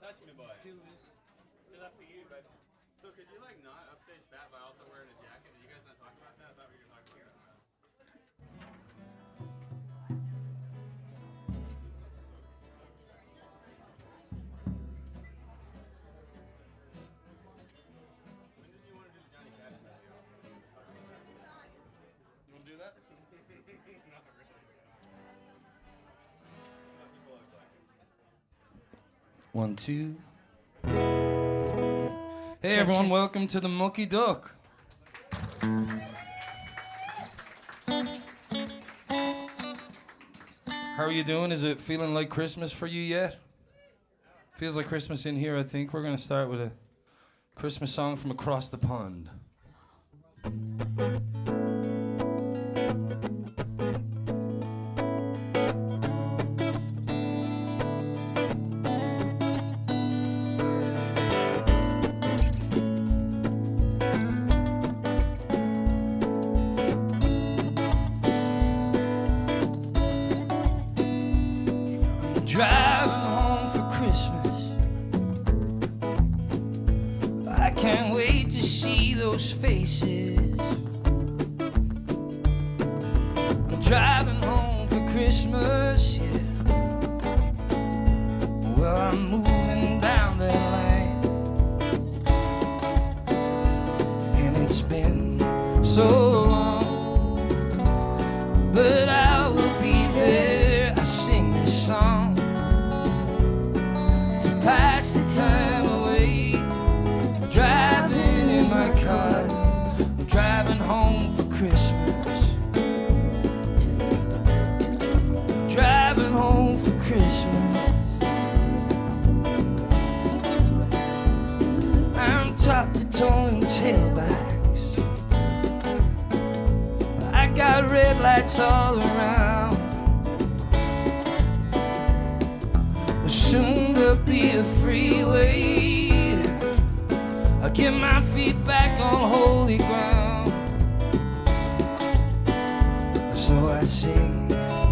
Touch me, boy. Do that for you, baby. So could you like not upstage fat by also wearing a jacket? Did you guys not talk about that? I thought we were talking about that. When did you want to do the Johnny Cash video? You want to do that? Not really. What people look like. 1, 2. Hey everyone, welcome to the Mucky Duck. How are you doing? Is it feeling like Christmas for you yet? Feels like Christmas in here, I think. We're going to start with a Christmas song from across the pond. Driving home for Christmas, I can't wait to see those faces. I'm driving home for Christmas, yeah. Well, I'm moving down that lane, and it's been so long, but I will be there. I sing this song pass the time away, driving in my car. I'm driving home for Christmas, driving home for Christmas. I'm top to toe in tailbacks, I got red lights all around. Soon there'll be a freeway. I'll get my feet back on holy ground. So I sing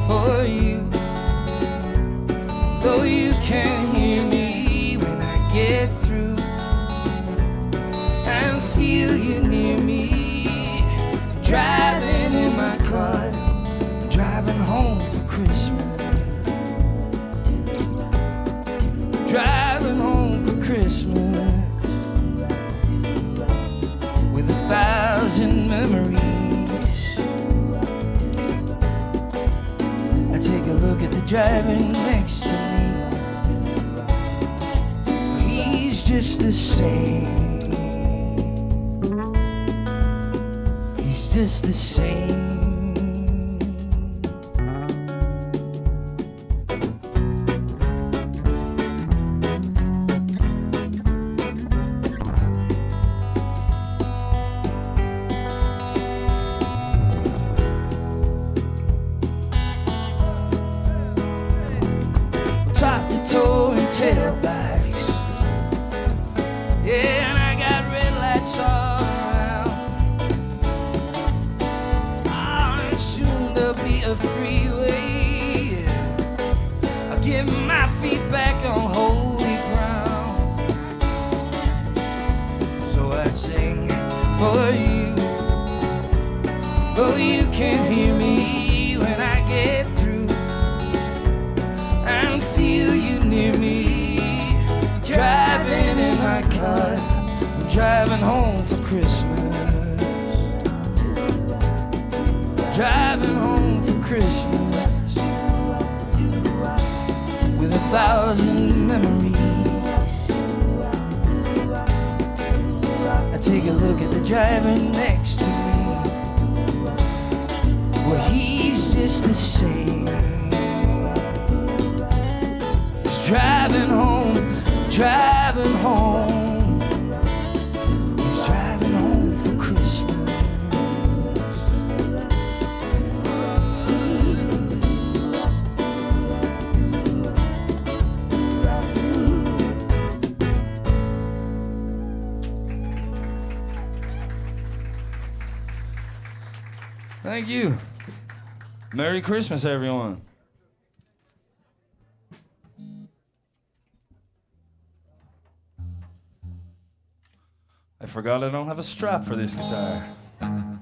for you, though you can't hear me when I get through, and feel you near me. Driving in my car, driving home for Christmas. Driving home for Christmas with 1,000 memories. I take a look at the driver next to me. He's just the same. He's just the same. Top to toe and tailbacks, yeah, and I got red lights all around. Oh, and soon there'll be a freeway, yeah. I'll get my feet back on holy ground. So I sing for you, though you can't hear me when I get through, and feel you near me. Driving in my car, I'm driving home for Christmas. Driving home for Christmas with 1,000 memories. I take a look at the driver next to me. Well, he's just the same. Driving home, driving home. He's driving home for Christmas. Thank you. Merry Christmas, everyone. I forgot I don't have a strap for this guitar. I'm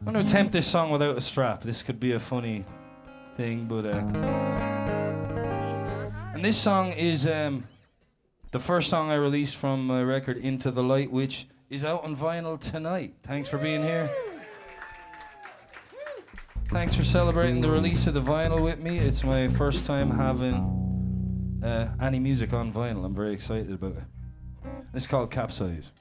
going to attempt this song without a strap. This could be a funny thing, but... And this song is the first song I released from my record, Into the Light, which is out on vinyl tonight. Thanks for being here. Thanks for celebrating the release of the vinyl with me. It's my first time having any music on vinyl. I'm very excited about it. It's called Capsize.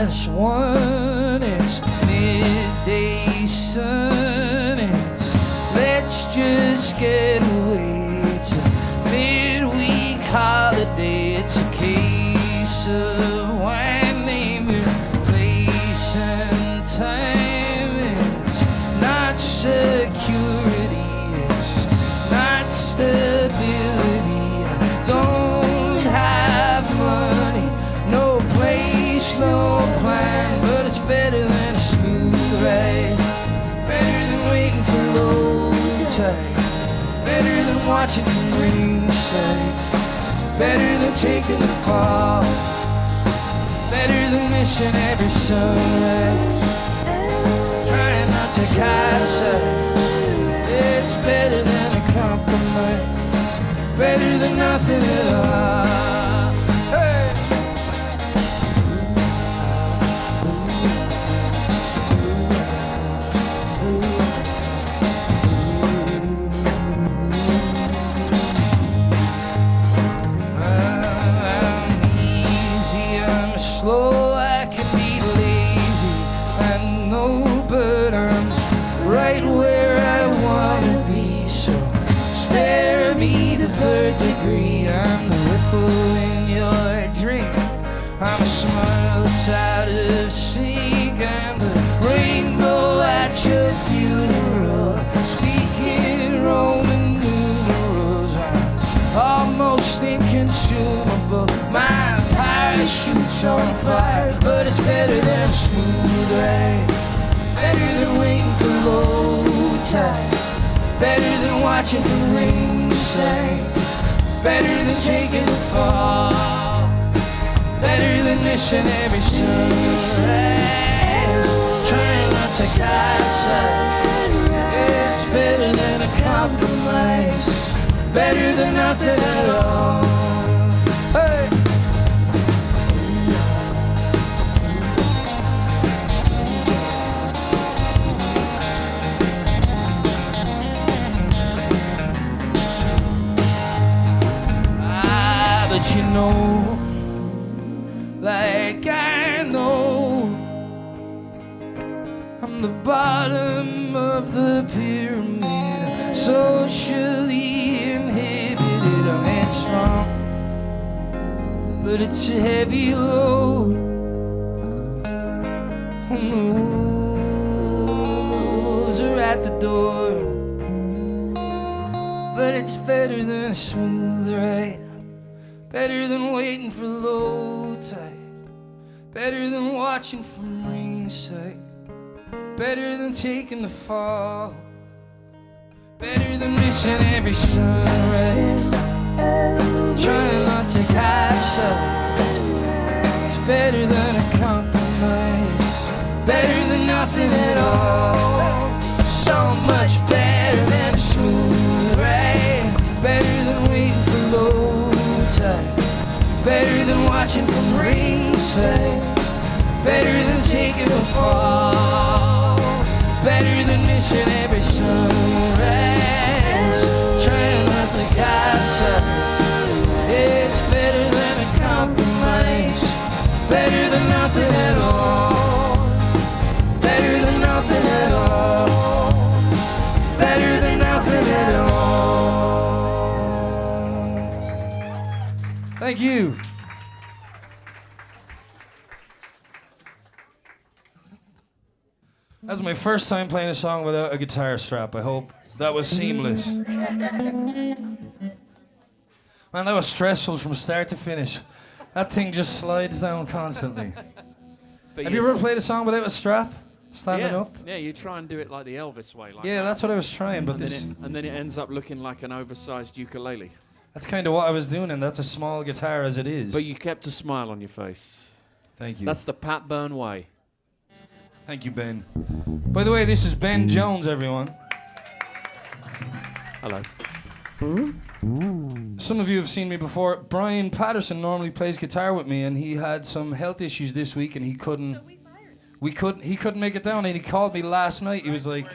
It's 1:30, it's midday sun, it's let's just get away, it's a midweek holiday, it's a case of wine, name it, place and time, it's not security, it's not stability, I don't have money, no place, no plan, but it's better than a smooth ride. Better than waiting for low tide. Better than watching from ringside. Better than taking the fall. Better than missing every sunrise. Trying not to capsize. It's better than a compromise. Better than nothing at all. Slow, I can be lazy, I know, but I'm right where I wanna be. So spare me the third degree. I'm the ripple in your drink. I'm a smile that's out of sync. I'm the rainbow at your funeral, speaking Roman numerals. I'm almost inconsumable. My parachute's on fire, but it's better than a smooth ride. Better than waiting for low tide. Better than watching from ringside. Better than taking the fall. Better than missing every sunrise. Trying not to capsize. It's better than a compromise. Better than nothing at all. Hey! But you know, like I know, I'm the bottom of the pyramid, socially inhibited. I'm headstrong, but it's a heavy load. And the wolves are at the door, but it's better than a smooth ride. Better than waiting for low tide. Better than watching from ringside. Better than taking the fall. Better than missing every sunrise. Trying not to capsize. It's better than a compromise. Better than nothing at all. So much better than a smooth ride. Better than waiting for low tide. Better than watching from ringside. Better than taking a fall. Better than missing every sunrise. Trying not to capsize. It's better than a compromise. Better than nothing at all. Better than nothing at all. Better than nothing at all. Thank you. That's my first time playing a song without a guitar strap. I hope that was seamless. Man, that was stressful from start to finish. That thing just slides down constantly. But Have you ever played a song without a strap? Standing up? Yeah, you try and do it like the Elvis way. Like Yeah, that. that's what I was trying, but And then it ends up looking like an oversized ukulele. that's kind of what I was doing, and that's a small guitar as it is. But you kept a smile on your face. Thank you. That's the Pat Byrne way. Thank you, Ben. By the way, this is Ben Jones, everyone. Hello. Some of you have seen me before. Brian Patterson normally plays guitar with me, and he had some health issues this week, and he couldn't make it down, and he called me last night. He was like,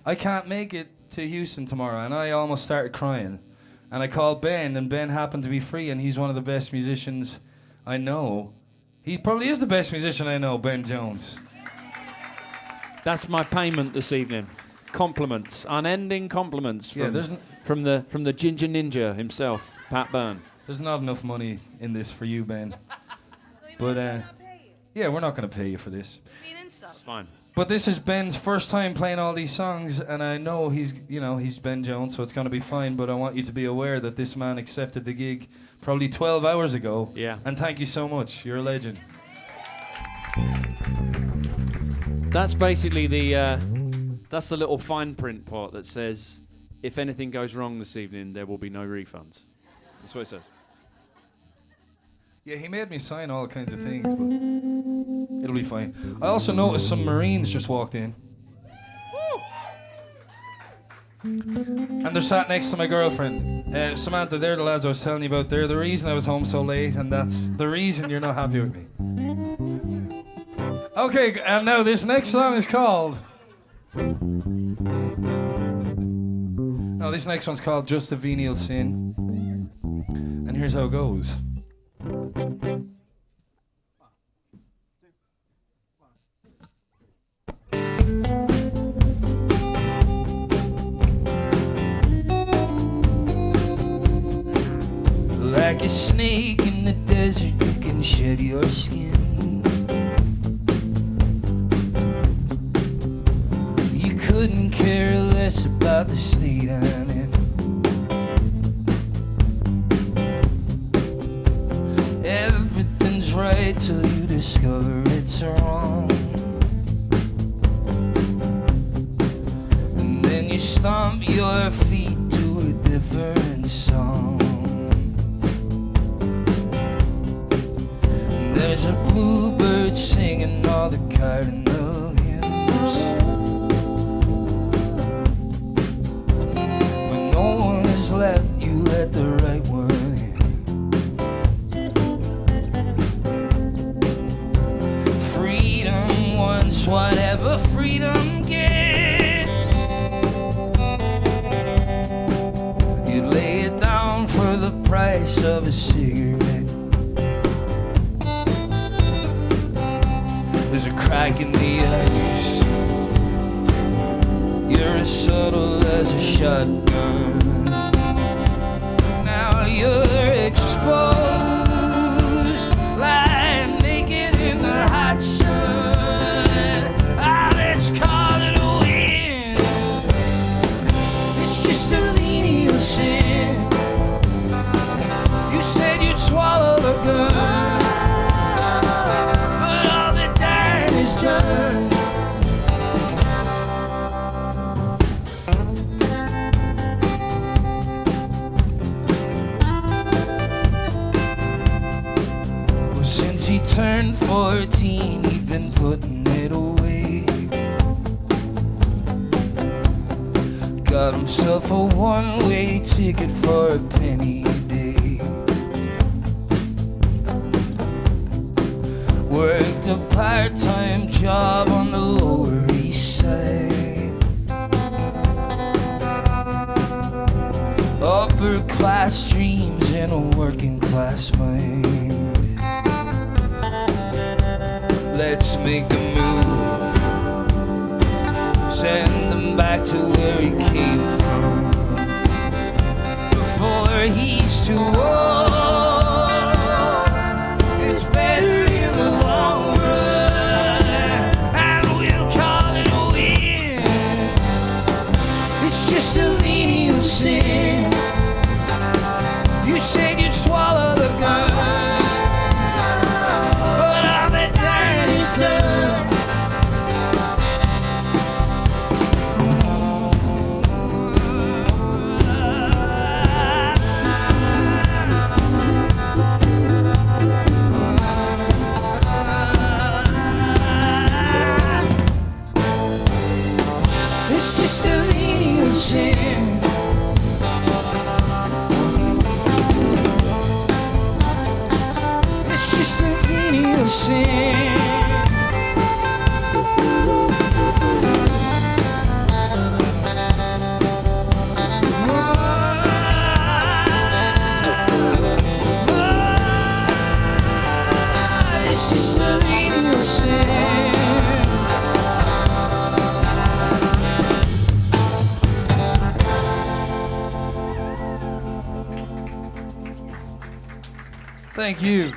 I can't make it to Houston tomorrow, and I almost started crying. And I called Ben, and Ben happened to be free, and he's one of the best musicians I know. He probably is the best musician I know, Ben Jones. That's my payment this evening. Compliments, unending compliments from the Ginger Ninja himself, Pat Byrne. There's not enough money in this for you, Ben. But yeah, we're not going to pay you for this. It's fine. But this is Ben's first time playing all these songs, and I know he's Ben Jones, so it's going to be fine. But I want you to be aware that this man accepted the gig probably 12 hours ago. Yeah. And thank you so much. You're a legend. That's basically that's the little fine print part that says, if anything goes wrong this evening, there will be no refunds. That's what it says. Yeah, he made me sign all kinds of things, but it'll be fine. I also noticed some Marines just walked in. And they're sat next to my girlfriend. Samantha, they're the lads I was telling you about. They're the reason I was home so late, and that's the reason you're not happy with me. Okay, and now this next song is called... No, this next one's called Just a Venial Sin. And here's how it goes. Like a snake in the desert, you can shed your skin. You couldn't care less about the state I'm in. Everything's right till you discover it's wrong. And then you stomp your feet to a different song. There's a bluebird singing all the cardinal hymns. When no one is left, you let the right one in. Freedom wants whatever freedom gets. You lay it down for the price of a cigarette. There's a crack in the ice. You're as subtle as a shotgun. Now you're exposed, lying naked in the hot sun. Ah, let's call it a win. It's just a venial sin. You said you'd swallow the gun. Done. Well, since he turned 14, he'd been putting it away. Got himself a one-way ticket for a penny a day. Worked a part-time job on the Lower East Side. Upper class dreams in a working class mind. Let's make a move. Send him back to where he came from before he's too old. It's better in the long run, and we'll call it a said you'd swallow the gun, but all that dying is done. It's just a venial sin. It's just a venial sin. It's just a venial sin. Thank you.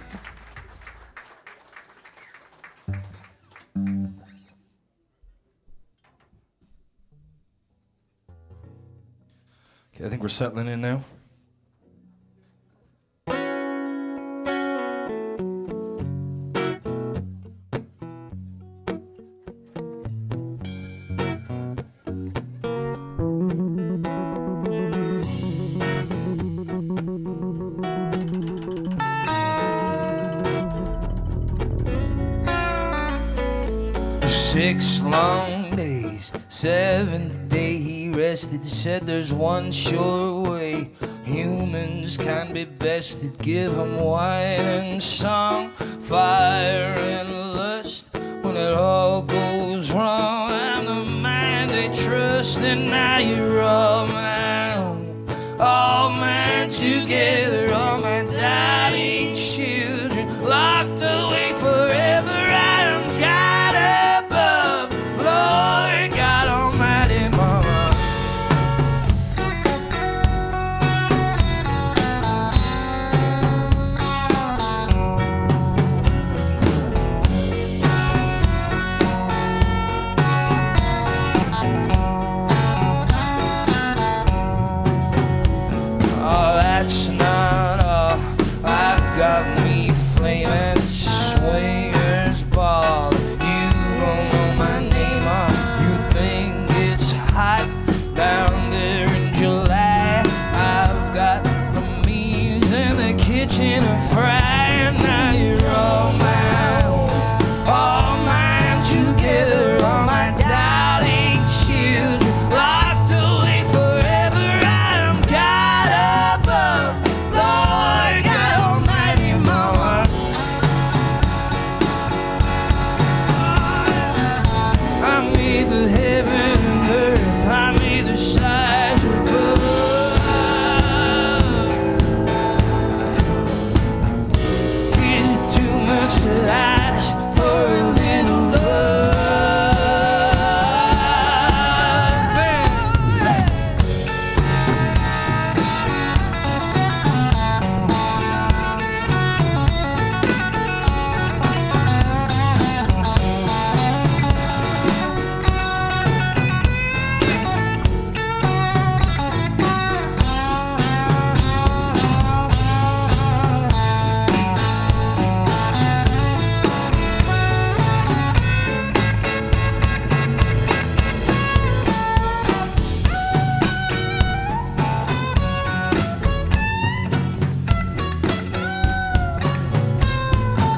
Okay, I think we're settling in now. Six long days, seventh day he rested, said there's one sure way humans can be bested. Give him wine and song, fire and lust. When it all goes wrong, I'm the man they trust. And now you're all mine together, all my dying children locked away forever. I am God above, Lord God Almighty, Mama. Oh, that's not all. I've got me flaming swingers ball. You don't know my name, you think it's hot down there in July. I've got the means in the kitchen and frying. Now you're all mine together, all my darling children locked away forever. I am God above, Lord God Almighty, Mama. I made the heaven and earth, I made the sides above. Is it too much to ask for a little love?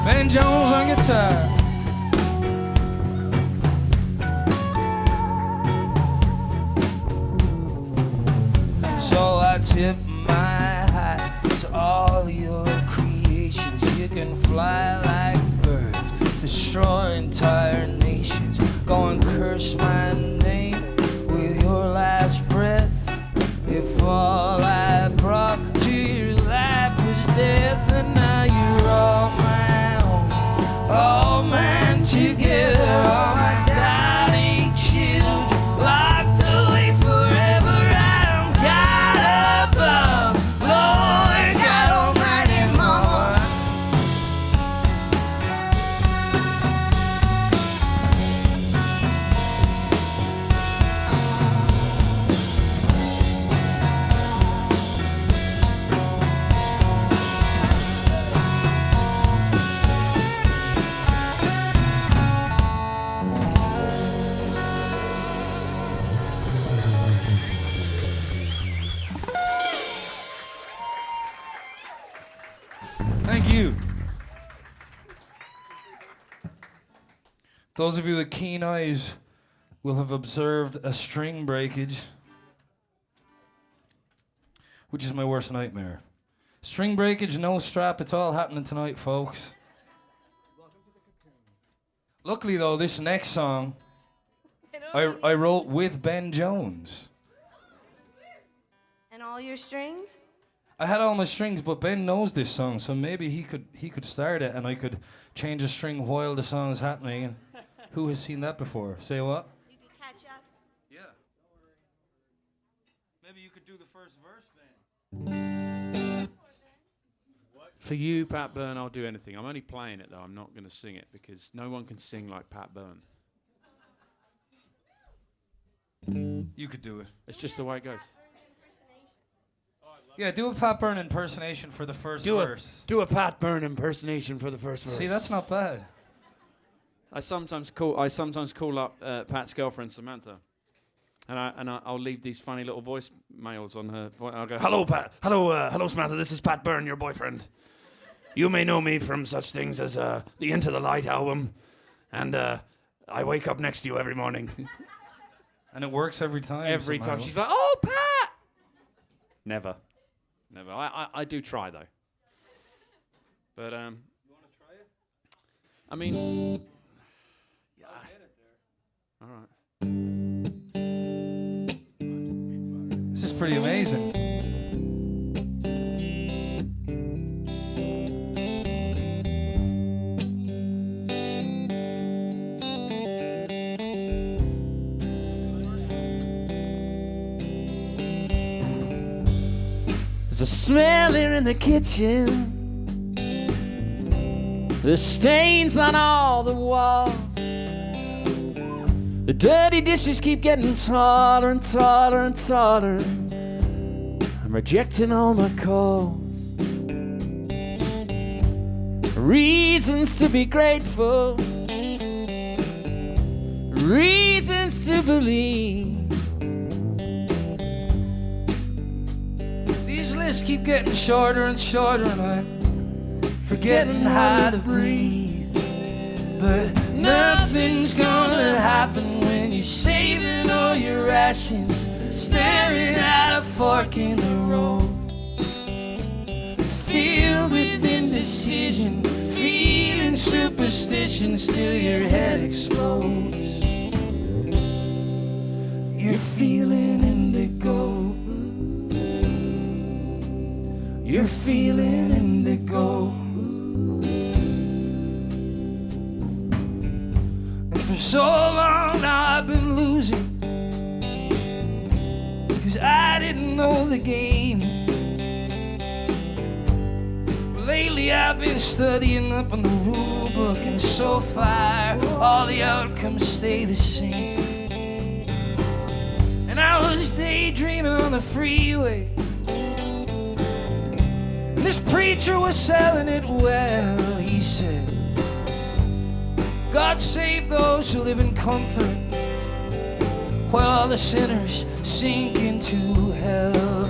Ben Jones on guitar. So I tip my hat to all your creations. You can fly like birds, destroy entire nations. Go and curse my name with your last breath. If all I brought to your life was death, and now you're all mine together, all my darling children locked away forever. I am God above, Lord God Almighty, Mama. Thank you. Those of you with keen eyes will have observed a string breakage, which is my worst nightmare. String breakage, no strap, it's all happening tonight, folks. Luckily, though, this next song I wrote with Ben Jones. And all your strings? I had all my strings, but Ben knows this song, so maybe he could start it and I could change a string while the song's happening. And who has seen that before? Say what? You could catch up. Yeah. Maybe you could do the first verse, Ben. For you, Pat Byrne, I'll do anything. I'm only playing it, though. I'm not going to sing it because no one can sing like Pat Byrne. You could do it. It's just the way it goes. Yeah, do a Pat Byrne impersonation for the first verse. Do a Pat Byrne impersonation for the first verse. See, that's not bad. I sometimes call up Pat's girlfriend Samantha, and I'll leave these funny little voicemails on her. I'll go, "Hello, Pat. Hello, Samantha. This is Pat Byrne, your boyfriend. You may know me from such things as the Into the Light album, and I wake up next to you every morning." And it works every time. Every somehow. time she's like, "Oh, Pat." Never. I do try though. But you want to try it? I mean. Yeah. I'll get it there. All right. This is pretty amazing. There's a smell here in the kitchen. There's stains on all the walls. The dirty dishes keep getting taller and taller and taller. I'm rejecting all my calls. Reasons to be grateful. Reasons to believe. These lists keep getting shorter and shorter, and I'm forgetting how to breathe. But nothing's gonna happen when you're saving all your rations, staring at a fork in the road. Filled with indecision, feeding superstition, still your head explodes. You're feeling indigo. You're feeling indigo. And for so long now I've been losing, 'cause I didn't know the game. But lately I've been studying up on the rule book, and so far all the outcomes stay the same. And I was daydreaming on the freeway, this preacher was selling it well. He said, God save those who live in comfort, while all the sinners sink into hell.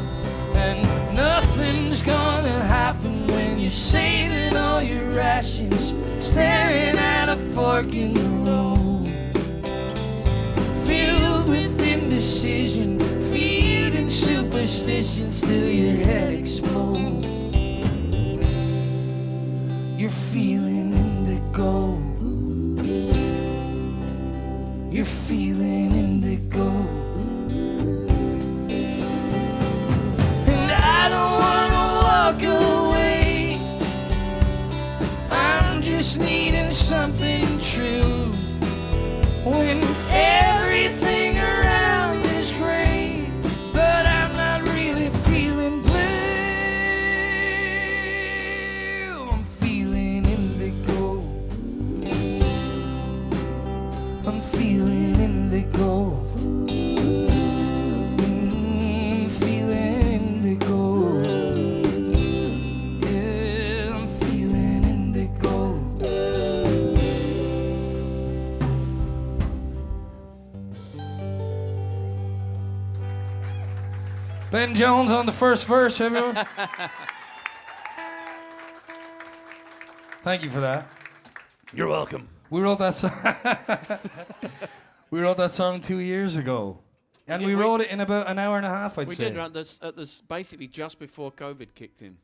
And nothing's gonna happen when you're saving all your rations, staring at a fork in the road. Filled with indecision, feeding superstition, still your head explodes. You're feeling indigo. You're feeling indigo. And I don't wanna walk away. I'm just needing something true. When everything around is great, but I'm not really feeling blue. I'm feeling indigo. I'm feeling indigo. I'm feeling indigo. Yeah, I'm feeling indigo. Ben Jones on the first verse, everyone. Thank you for that. You're welcome. We wrote that song. We wrote that song 2 years ago, and we wrote it in about an hour and a half. I'd We say. did at this basically just before COVID kicked in.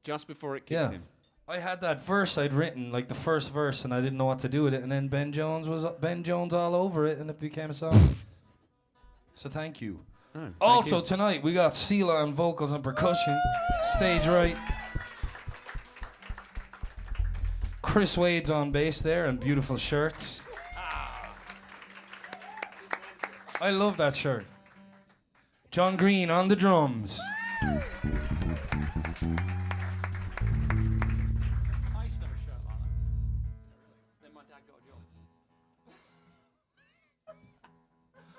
Just before it kicked in. I had that verse I'd written, like the first verse, and I didn't know what to do with it. And then Ben Jones all over it, and it became a song. So thank you. Oh, thank Also you. tonight we got Sela on vocals and percussion, stage right. Chris Wade's on bass there, and beautiful shirts. I love that shirt. John Green on the drums. I'm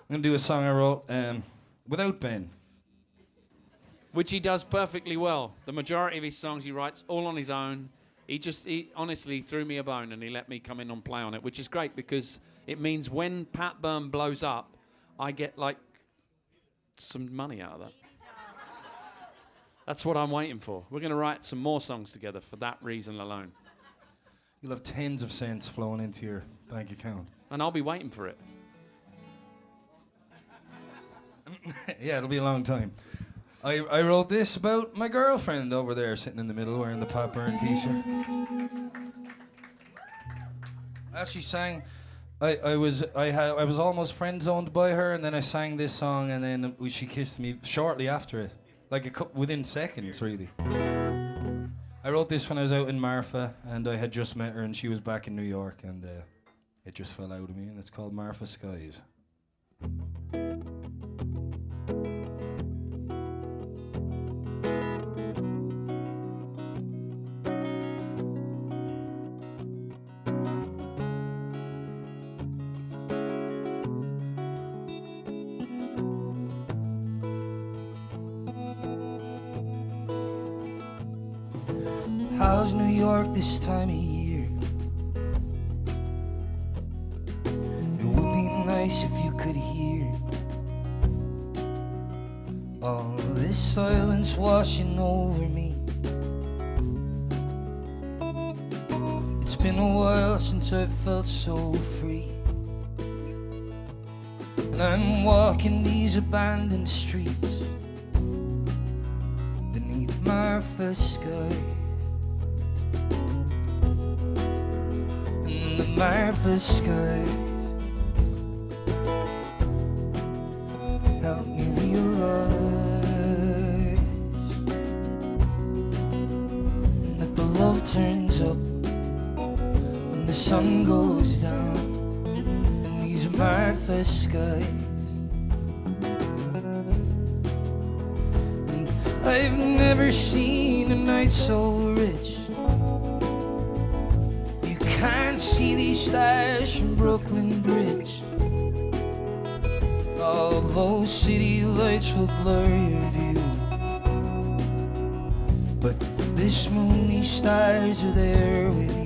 going to do a song I wrote without Ben. Which he does perfectly well. The majority of his songs he writes all on his own. He honestly threw me a bone and he let me come in and play on it, which is great because it means when Pat Byrne blows up, I get like some money out of that. That's what I'm waiting for. We're going to write some more songs together for that reason alone. You'll have tens of cents flowing into your bank account. And I'll be waiting for it. Yeah, it'll be a long time. I wrote this about my girlfriend over there sitting in the middle wearing the Pat Byrne t-shirt. I actually sang, I was almost friend zoned by her, and then I sang this song, and then she kissed me shortly after it, like within seconds really. I wrote this when I was out in Marfa, and I had just met her, and she was back in New York, and it just fell out of me, and it's called Marfa Skies. How's New York this time of year? It would be nice if you could hear all this silence washing over me. It's been a while since I felt so free, and I'm walking these abandoned streets beneath Marfa skies. Marfa skies help me realize that the love turns up when the sun goes down in these Marfa skies. And I've never seen a night so rich. Can't see these stars from Brooklyn Bridge. All those city lights will blur your view, but this moon, these stars are there with you.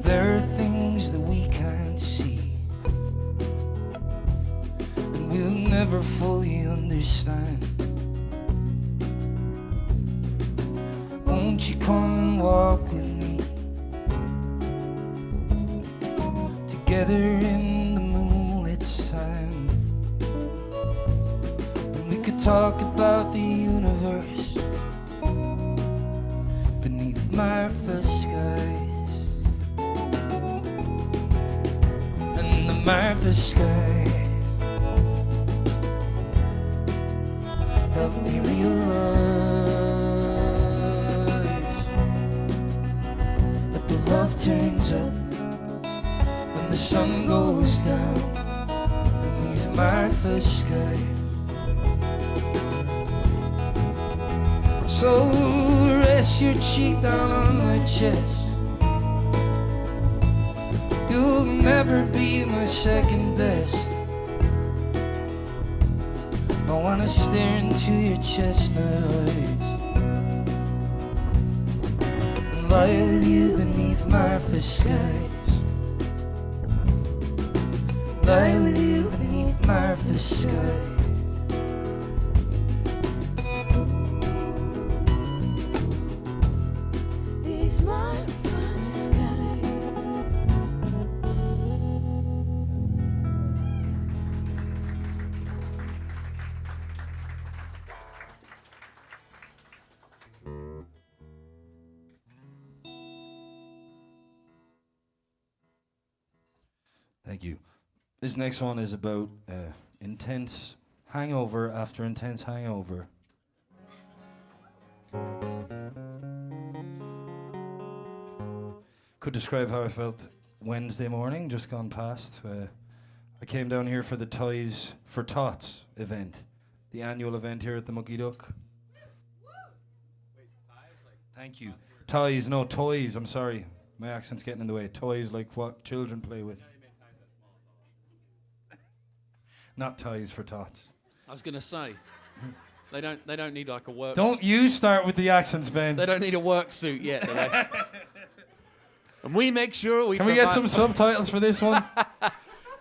There are things that we can't see, and we'll never fully understand. Won't you come and walk with me, together in the moonlit sand? And we could talk about the universe beneath Marfa skies. Marfa skies help me realize that the love turns up when the sun goes down in these Marfa skies. So rest your cheek down on my chest. You'll never be my second best. I wanna stare into your chestnut eyes and lie with you beneath Martha's skies. Lie with you beneath Martha's skies. These Martha's skies. Thank you. This next one is about intense hangover after intense hangover. Could describe how I felt Wednesday morning, just gone past. I came down here for the Toys for Tots event, the annual event here at the Mucky Duck. Thank you. Toys, no, toys, I'm sorry. My accent's getting in the way. Toys like what children play with. Not Toys for Tots. I was gonna say, they don't need like a work. Don't you start with the accents, Ben. They don't need a work suit yet, do they? And we make sure we. Can we get some subtitles for this one?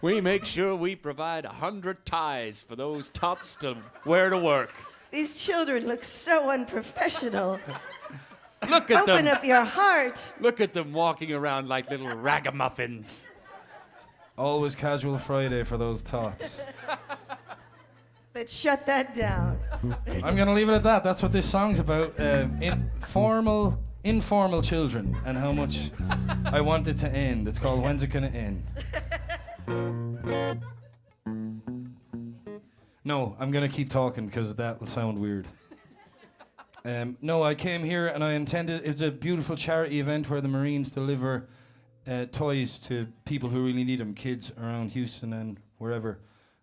We make sure we provide 100 ties for those tots to wear to work. These children look so unprofessional. Look at them. Open up your heart. Look at them walking around like little ragamuffins. Always casual Friday for those tots. Let's shut that down. I'm going to leave it at that. That's what this song's about. Informal children and how much I want it to end. It's called When's It Gonna End? No, I'm going to keep talking because that will sound weird. No, I came here and I intended, it's a beautiful charity event where the Marines deliver toys to people who really need them, kids around Houston and wherever.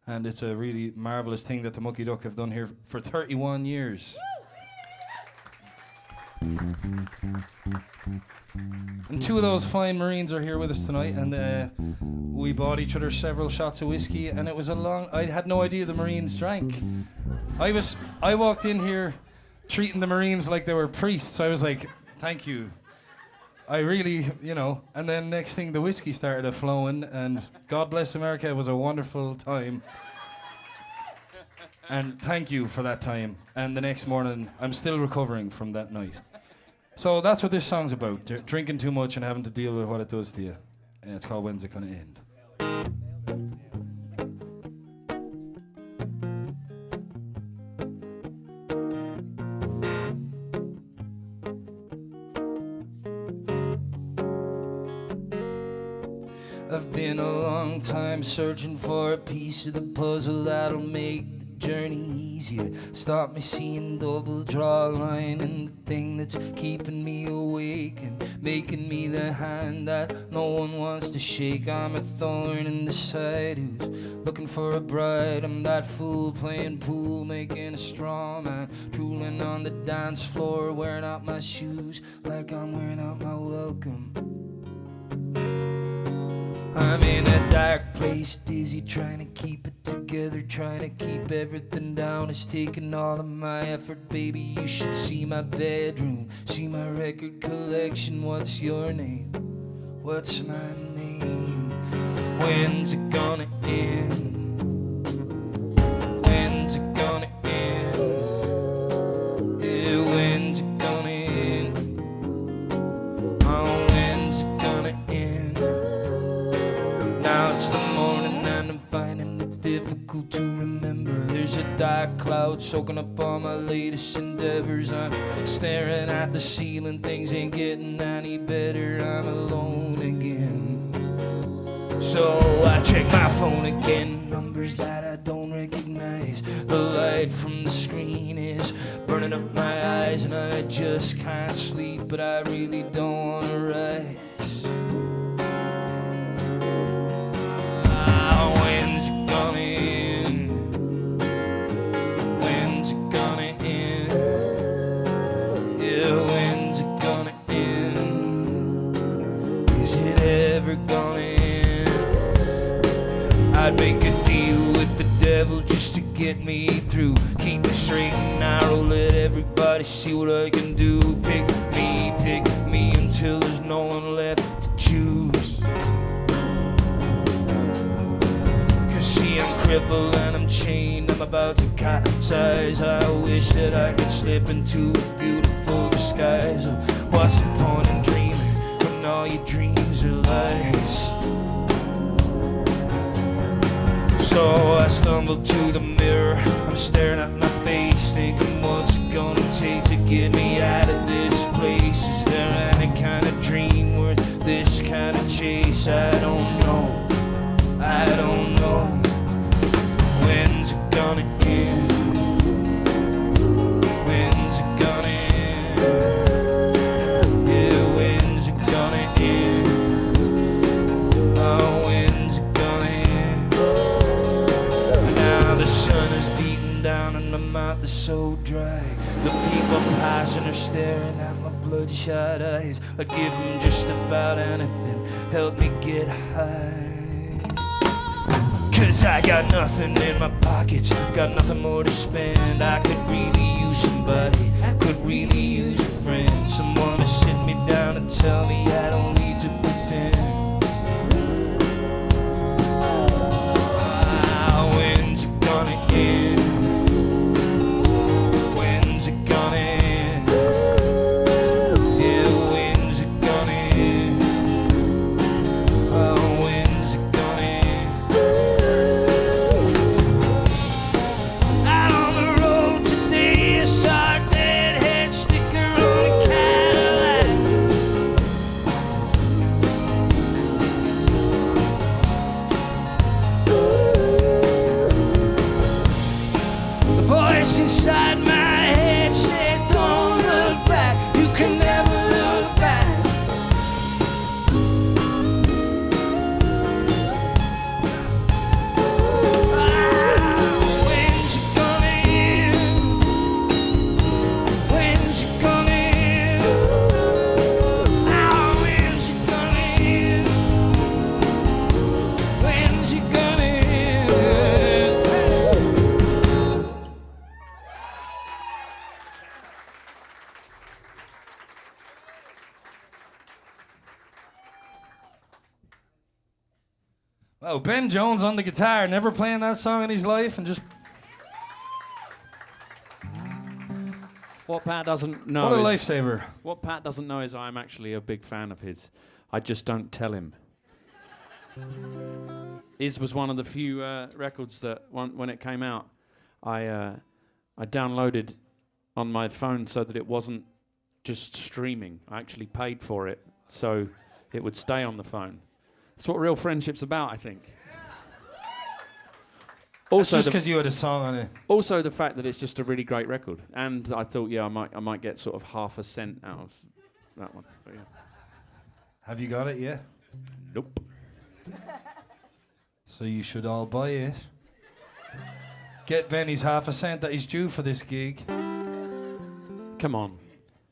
And it's a really marvelous thing that the Mucky Duck have done here for 31 years. And two of those fine Marines are here with us tonight, and we bought each other several shots of whiskey, and it was I had no idea the Marines drank. I walked in here treating the Marines like they were priests. I was like, thank you. I really, and then next thing the whiskey started flowing, and God bless America, it was a wonderful time. And thank you for that time. And the next morning, I'm still recovering from that night. So that's what this song's about, drinking too much and having to deal with what it does to you. And it's called When's It Gonna End? I've been a long time searching for a piece of the puzzle that'll make the journey easier. Stop me seeing double draw line and the thing that's keeping me awake and making me the hand that no one wants to shake. I'm a thorn in the side who's looking for a bride. I'm that fool playing pool, making a straw man, drooling on the dance floor, wearing out my shoes like I'm wearing out my welcome. I'm in a dark place, dizzy, trying to keep it together, trying to keep everything down. It's taking all of my effort, baby. You should see my bedroom, see my record collection. What's your name? What's my name? When's it gonna end? When's it gonna end? Yeah, when's it gonna end? Oh, when's it gonna end? Now it's the morning and I'm finding it difficult to remember. There's a dark cloud soaking up all my latest endeavors. I'm staring at the ceiling, things ain't getting any better. I'm alone again. So I check my phone again, numbers that I don't recognize. The light from the screen is burning up my eyes, and I just can't sleep, but I really don't wanna rise. When's it gonna end? When's it gonna end? Yeah, when's it gonna end? Is it ever gonna end? I'd make a deal with the devil just to get me through. Keep me straight and narrow, let everybody see what I can do. Pick me until there's no one left to choose. Cause see, I'm crippled and I'm chained, I'm about to capsize. I wish that I could slip into a beautiful disguise. What's the point in dreaming when all your dreams are lies? So I stumble to the mirror, I'm staring at my face, thinking what's it gonna take to get me out of this place? Is there any kind of dream worth this kind of chase? I don't know, I don't know. When's it gonna end? When's it gonna end? Yeah, when's it gonna end? Oh, when's it gonna end? Now the sun is beating down and my mouth is so dry. The people passing are staring at my bloodshot eyes. I'd give them just about anything, help me get high. Cause I got nothing in my pockets, got nothing more to spend. I could really use somebody, I could really use a friend. Someone to sit me down and tell me I don't need to pretend. When's it gonna end? When's it gonna end? Yeah, when's it gonna end? Oh, when's it gonna end? Out on the road today, I saw a deadhead sticker on a Cadillac. The voice inside my head said, don't look back, you can never look back. When's it gonna end? When's it gonna end? When's it gonna end? When's it gonna end? Wow, Ben Jones on the guitar, never playing that song in his life, and just What Pat doesn't know what a is, lifesaver. what Pat doesn't know is I'm actually a big fan of his. I just don't tell him. His was one of the few records that when it came out, I downloaded on my phone so that it wasn't just streaming. I actually paid for it so it would stay on the phone. That's what real friendship's about, I think. Also, Just because you had a song on it. also the fact that it's just a really great record, and I thought, yeah, I might get sort of half a cent out of that one. But yeah. Have you got it yet? Nope. So you should all buy it. Get Benny's half a cent that he's due for this gig. Come on,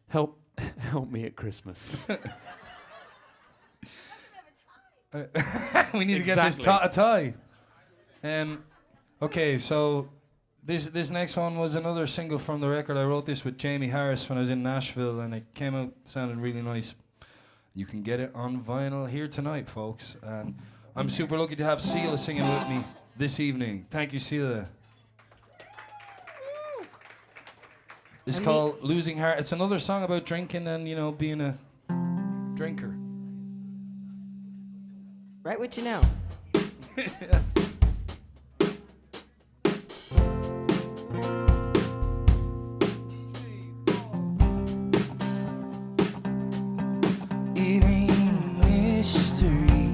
help me at Christmas. We need to get this a tie. Okay, so this next one was another single from the record. I wrote this with Jamie Harris when I was in Nashville, and it came out sounding really nice. You can get it on vinyl here tonight, folks. And I'm super lucky to have Sela singing with me this evening. Thank you, Sela. It's called Losing Heart. It's another song about drinking and, you know, being a drinker. Right what you know. It ain't a mystery.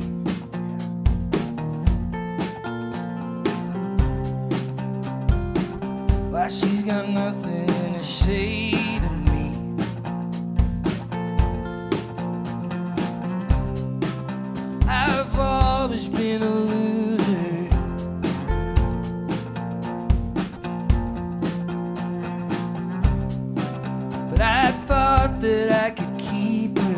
Why she's got nothing to say to me. I've always been a loser. But I thought that I could keep her.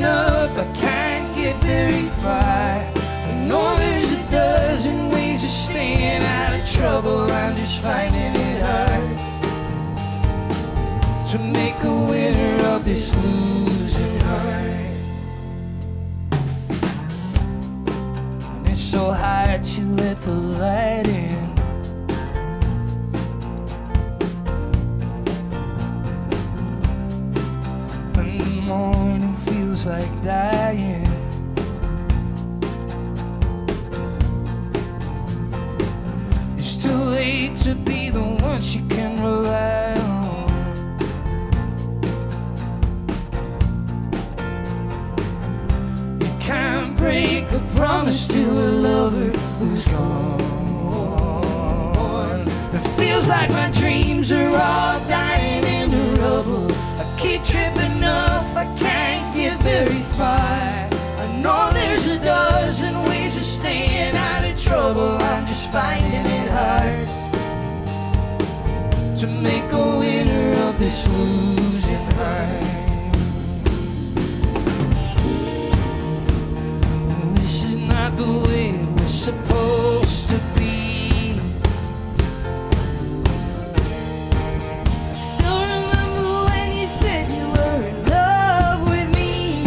tripping up, I can't get very far. I know there's a dozen ways of staying out of trouble, I'm just finding it hard to make a winner of this losing heart. And it's so hard to let the light in. When the morning feels like dying. It's too late to be the one she can rely on. Can't break a promise to a lover who's gone. It feels like my dreams are all dying in the rubble. I keep tripping up, I can't get very far. I know there's a dozen ways of staying out of trouble, I'm just finding it hard to make a winner of this losing heart. Not the way it was supposed to be. I still remember when you said you were in love with me.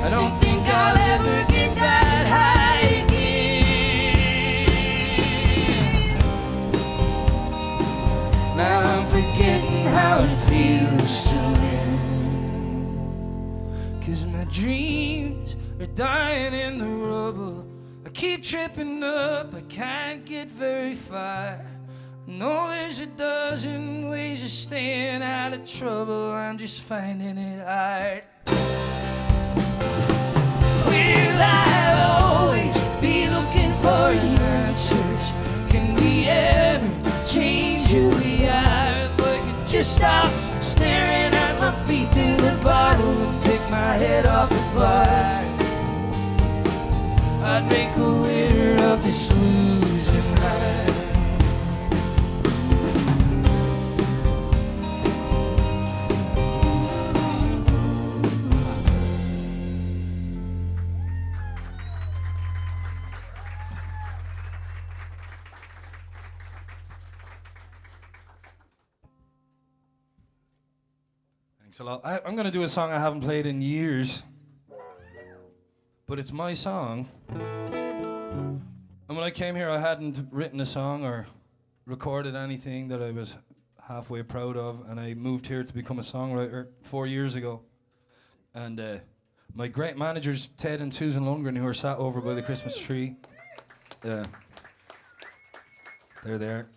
I don't think I'll ever get that high again. Now I'm forgetting how it feels to win. 'Cause my dreams are dying in the rubble. I keep tripping up, I can't get very far. I know there's a dozen ways of staying out of trouble, I'm just finding it hard. Will I always be looking for answers? Can we ever change who we are? But you just stop staring at my feet through the bottle and pick my head off the bar. I'd make a winner of this losing heart. Thanks a lot. I'm going to do a song I haven't played in years, but it's my song. And when I came here, I hadn't written a song or recorded anything that I was halfway proud of, and I moved here to become a songwriter 4 years ago. And my great managers, Ted and Susan Lundgren, who are sat over by the Christmas tree, they're there.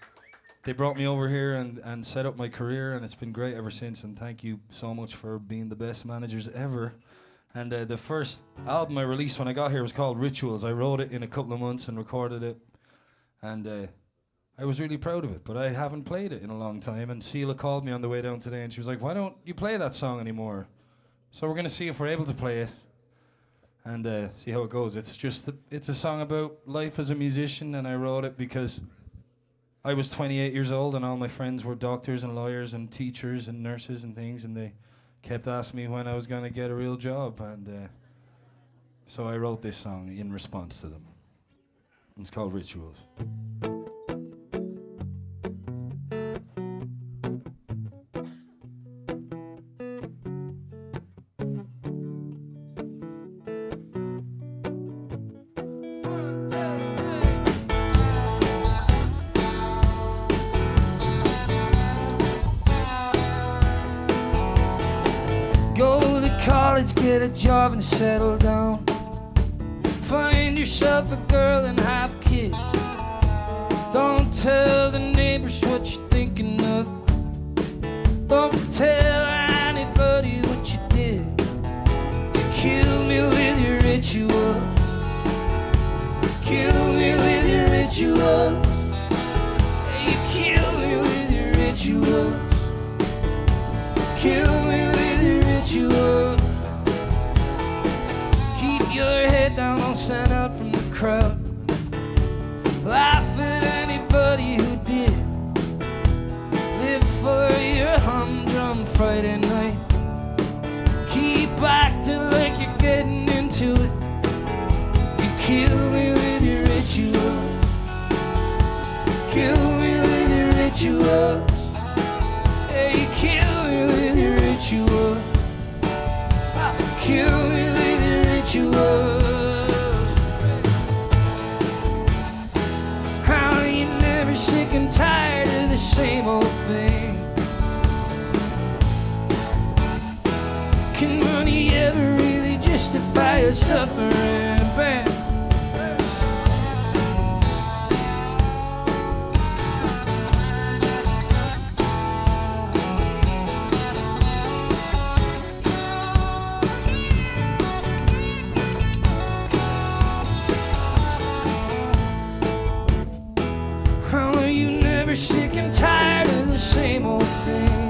They brought me over here and set up my career, and it's been great ever since, and thank you so much for being the best managers ever. And the first album I released when I got here was called Rituals. I wrote it in a couple of months and recorded it, and I was really proud of it, but I haven't played it in a long time. And Sheila called me on the way down today, and she was like, "Why don't you play that song anymore?" So we're going to see if we're able to play it and see how it goes. It's a song about life as a musician, and I wrote it because I was 28 years old and all my friends were doctors and lawyers and teachers and nurses and things, and they kept asking me when I was going to get a real job, and so I wrote this song in response to them. It's called Rituals. Go to college, get a job and settle down. Find yourself a girl and have kids. Don't tell the neighbors what you're thinking of. Don't tell anybody what you did. You kill me with your rituals. Kill me with your rituals. You kill me with your rituals. Kill me with your rituals. Keep your head down, don't stand out from the crowd. Laugh at anybody who did. Live for your humdrum Friday night. Keep acting like you're getting into it. You kill me with your rituals. Kill me with your rituals. Yeah, you kill me with your rituals. Kill me with your rituals. How are you never sick and tired of the same old thing? Can money ever really justify your suffering? Bam. How are you never sick and tired of the same old thing?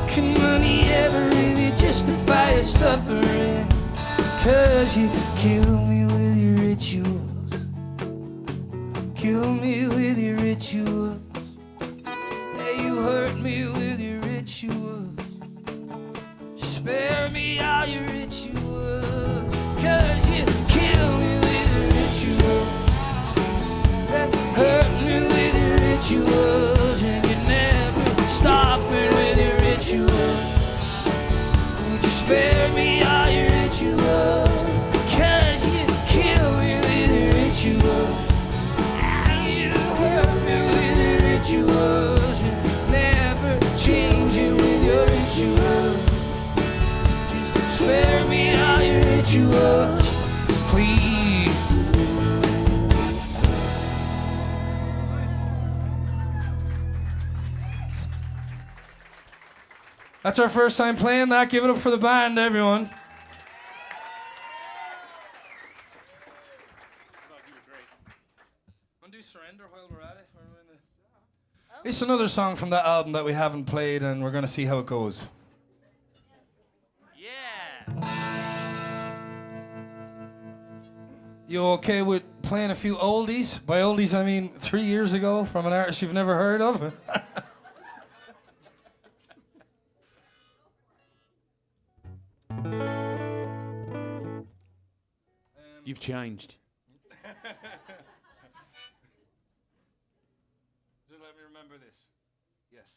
Can money ever really justify your suffering? 'Cause you kill me with your rituals. Kill me with your rituals. Yeah, you hurt me with your rituals. Spare me all your rituals. 'Cause you kill me with your rituals. Hurt me with your rituals. And you never stop it with your rituals. Would you spare me all your rituals? 'Cause you kill me with your rituals. And you hurt me with your rituals. And never change it with your rituals. Just spare me all your rituals, please. That's our first time playing that. Give it up for the band, everyone. Undo Surrender while we're at it. It's another song from that album that we haven't played, and we're going to see how it goes. You okay with playing a few oldies? By oldies, I mean 3 years ago from an artist you've never heard of. You've changed. Just let me remember this. Yes.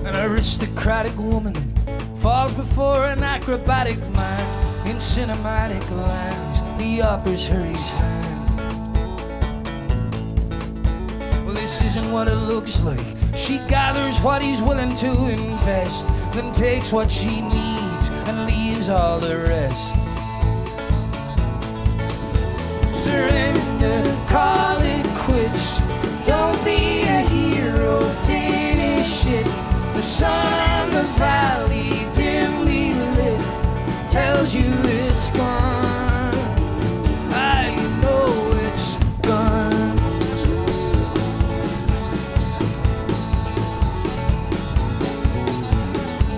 An aristocratic woman falls before an acrobatic man. In cinematic lands, he offers her his hand. Well, this isn't what it looks like. She gathers what he's willing to invest, then takes what she needs and leaves all the rest. Surrender, call it quits. Don't be a hero, finish it. The sun on the valley, dimly lit, tells you it's gone. I know it's gone.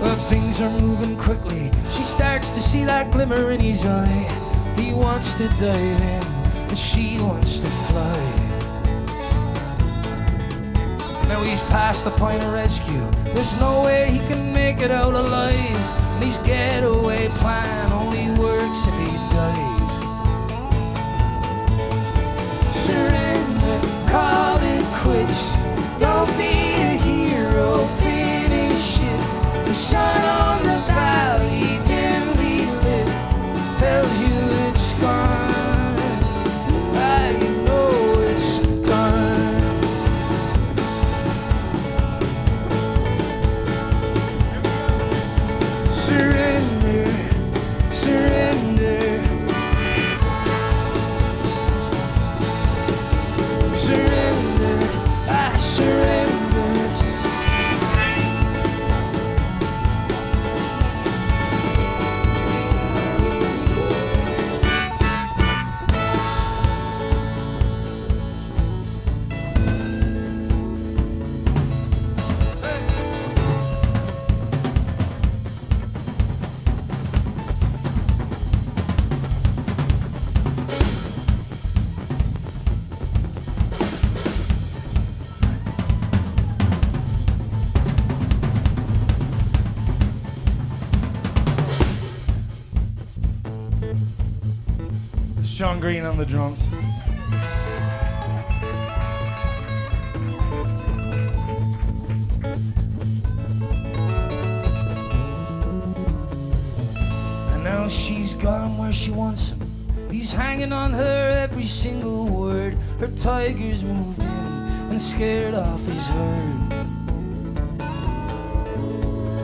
But things are moving quickly. She starts to see that glimmer in his eye. He wants to dive in, and she wants to fly. Now he's past the point of rescue. There's no way he can make it out alive. And his getaway plan only works if he dies. Surrender, call it quits. Don't be a hero, finish it. The sun on the valley, dimly lit, tells you it's gone. I know it's gone. Surrender, surrender, surrender, I surrender. Sean Green on the drums. And now she's got him where she wants him. He's hanging on her every single word. Her tiger's moved in and scared off his herd.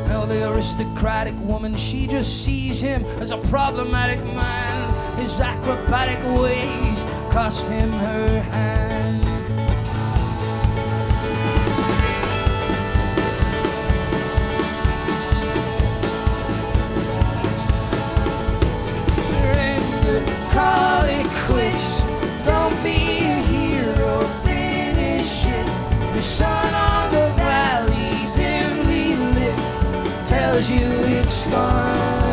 Now the aristocratic woman, she just sees him as a problematic man. His acrobatic ways cost him her hand. Call it quits. Don't be a hero, finish it. The sun on the valley, dimly lit, tells you it's gone.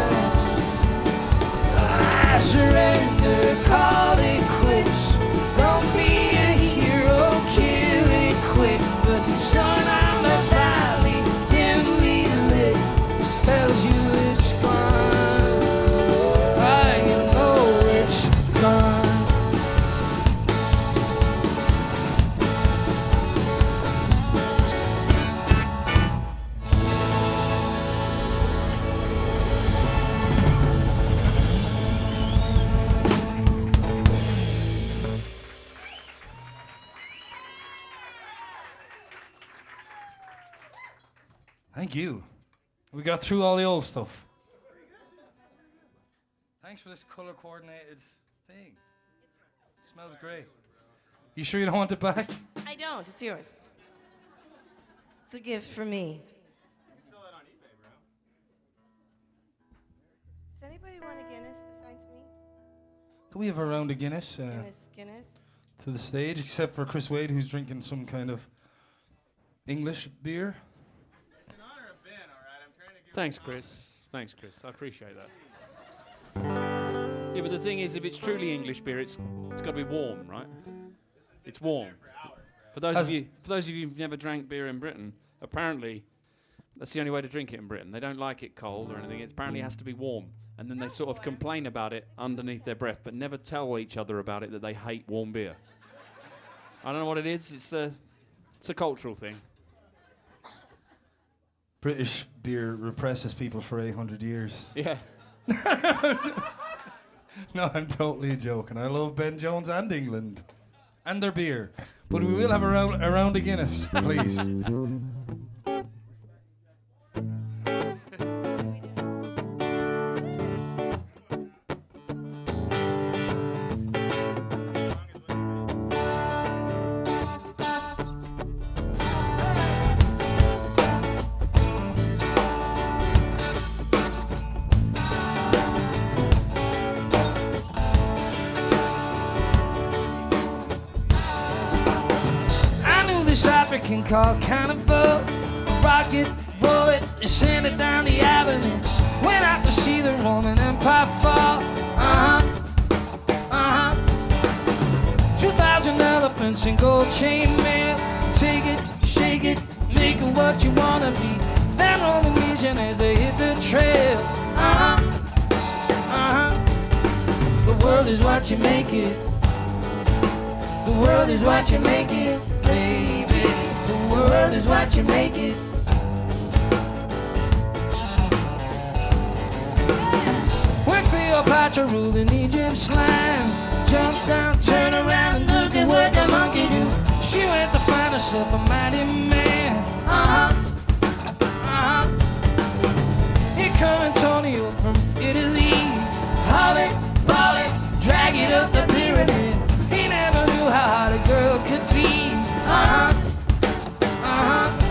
I surrender, call it quits. Don't be a hero, kill it quick. But the sun on the valley, dimly lit, tells you it's gone. Thank you. We got through all the old stuff. Thanks for this color coordinated thing. It smells great. You sure you don't want it back? I don't. It's yours. It's a gift for me. You can sell that on eBay, bro. Does anybody want a Guinness besides me? Can we have a round of Guinness Guinness. to the stage, except for Chris Wade, who's drinking some kind of English beer? It's in honor of Ben, all right? I'm trying to give Thanks, him Chris. Thanks, Chris. I appreciate that. Yeah, but the thing is, if it's truly English beer, it's got to be warm, right? It's warm. For those of you who've never drank beer in Britain, apparently that's the only way to drink it in Britain. They don't like it cold or anything. It apparently has to be warm, and then they sort of complain about it underneath their breath, but never tell each other about it that they hate warm beer. I don't know what it is. It's a cultural thing. British beer represses people for 800 years. Yeah. No, I'm totally joking. I love Ben Jones and England. And their beer. But we will have a round of Guinness, please. African called cannibal, a rocket bullet descended down the avenue. Went out to see the Roman Empire fall. 2,000 elephants in gold chain mail. Take it, shake it, make it what you wanna be. Then Roman legion as they hit the trail. The world is what you make it. The world is what you make it, baby. The world is what you make it. When Cleopatra ruled in Egypt's land, jump down, turn around, and look at what the monkey do. She went to find herself a mighty man. Here come Antonio from Italy. Haul it, ball it, drag it up the pyramid. He never knew how hard a girl could be.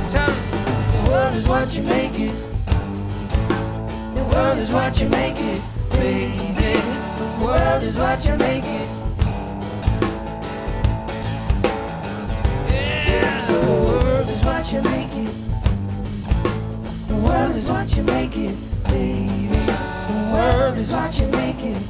Tell me, the world is what you make it. The world is what you make it, baby. The world is what you make it. Yeah, the world is what you make it. The world is what you make it, baby. The world is what you make it.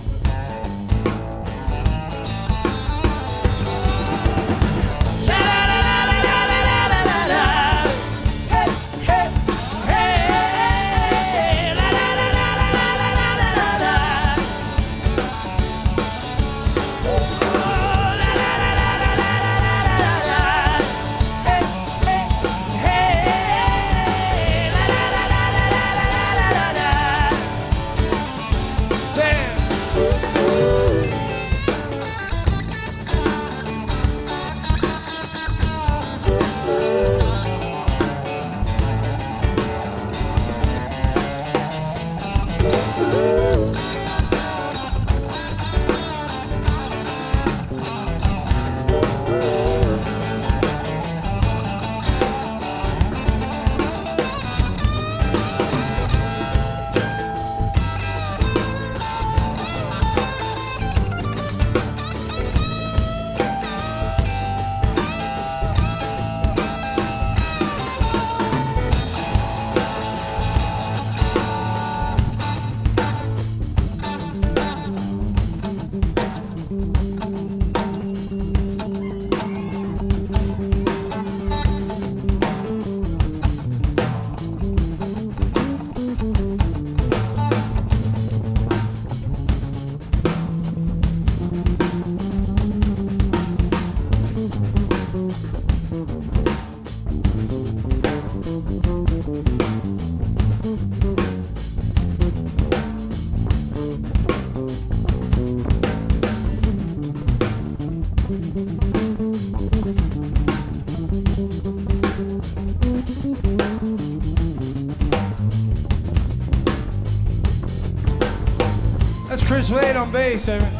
That's Chris Wade on bass, everyone.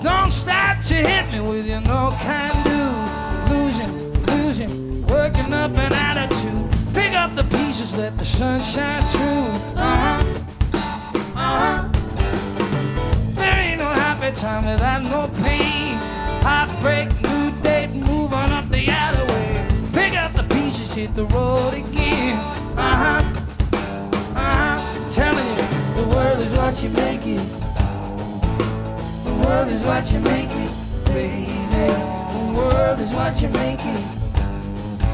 Don't stop to hit me with your no can do. Losing, working up an attitude. Pick up the pieces, let the sun shine through. There ain't no happy time without no pain. Heartbreak, new date, move on up the alleyway. Pick up the pieces, hit the road again. Telling you, the world is what you make it. The world is what you make it, baby. The world is what you make it.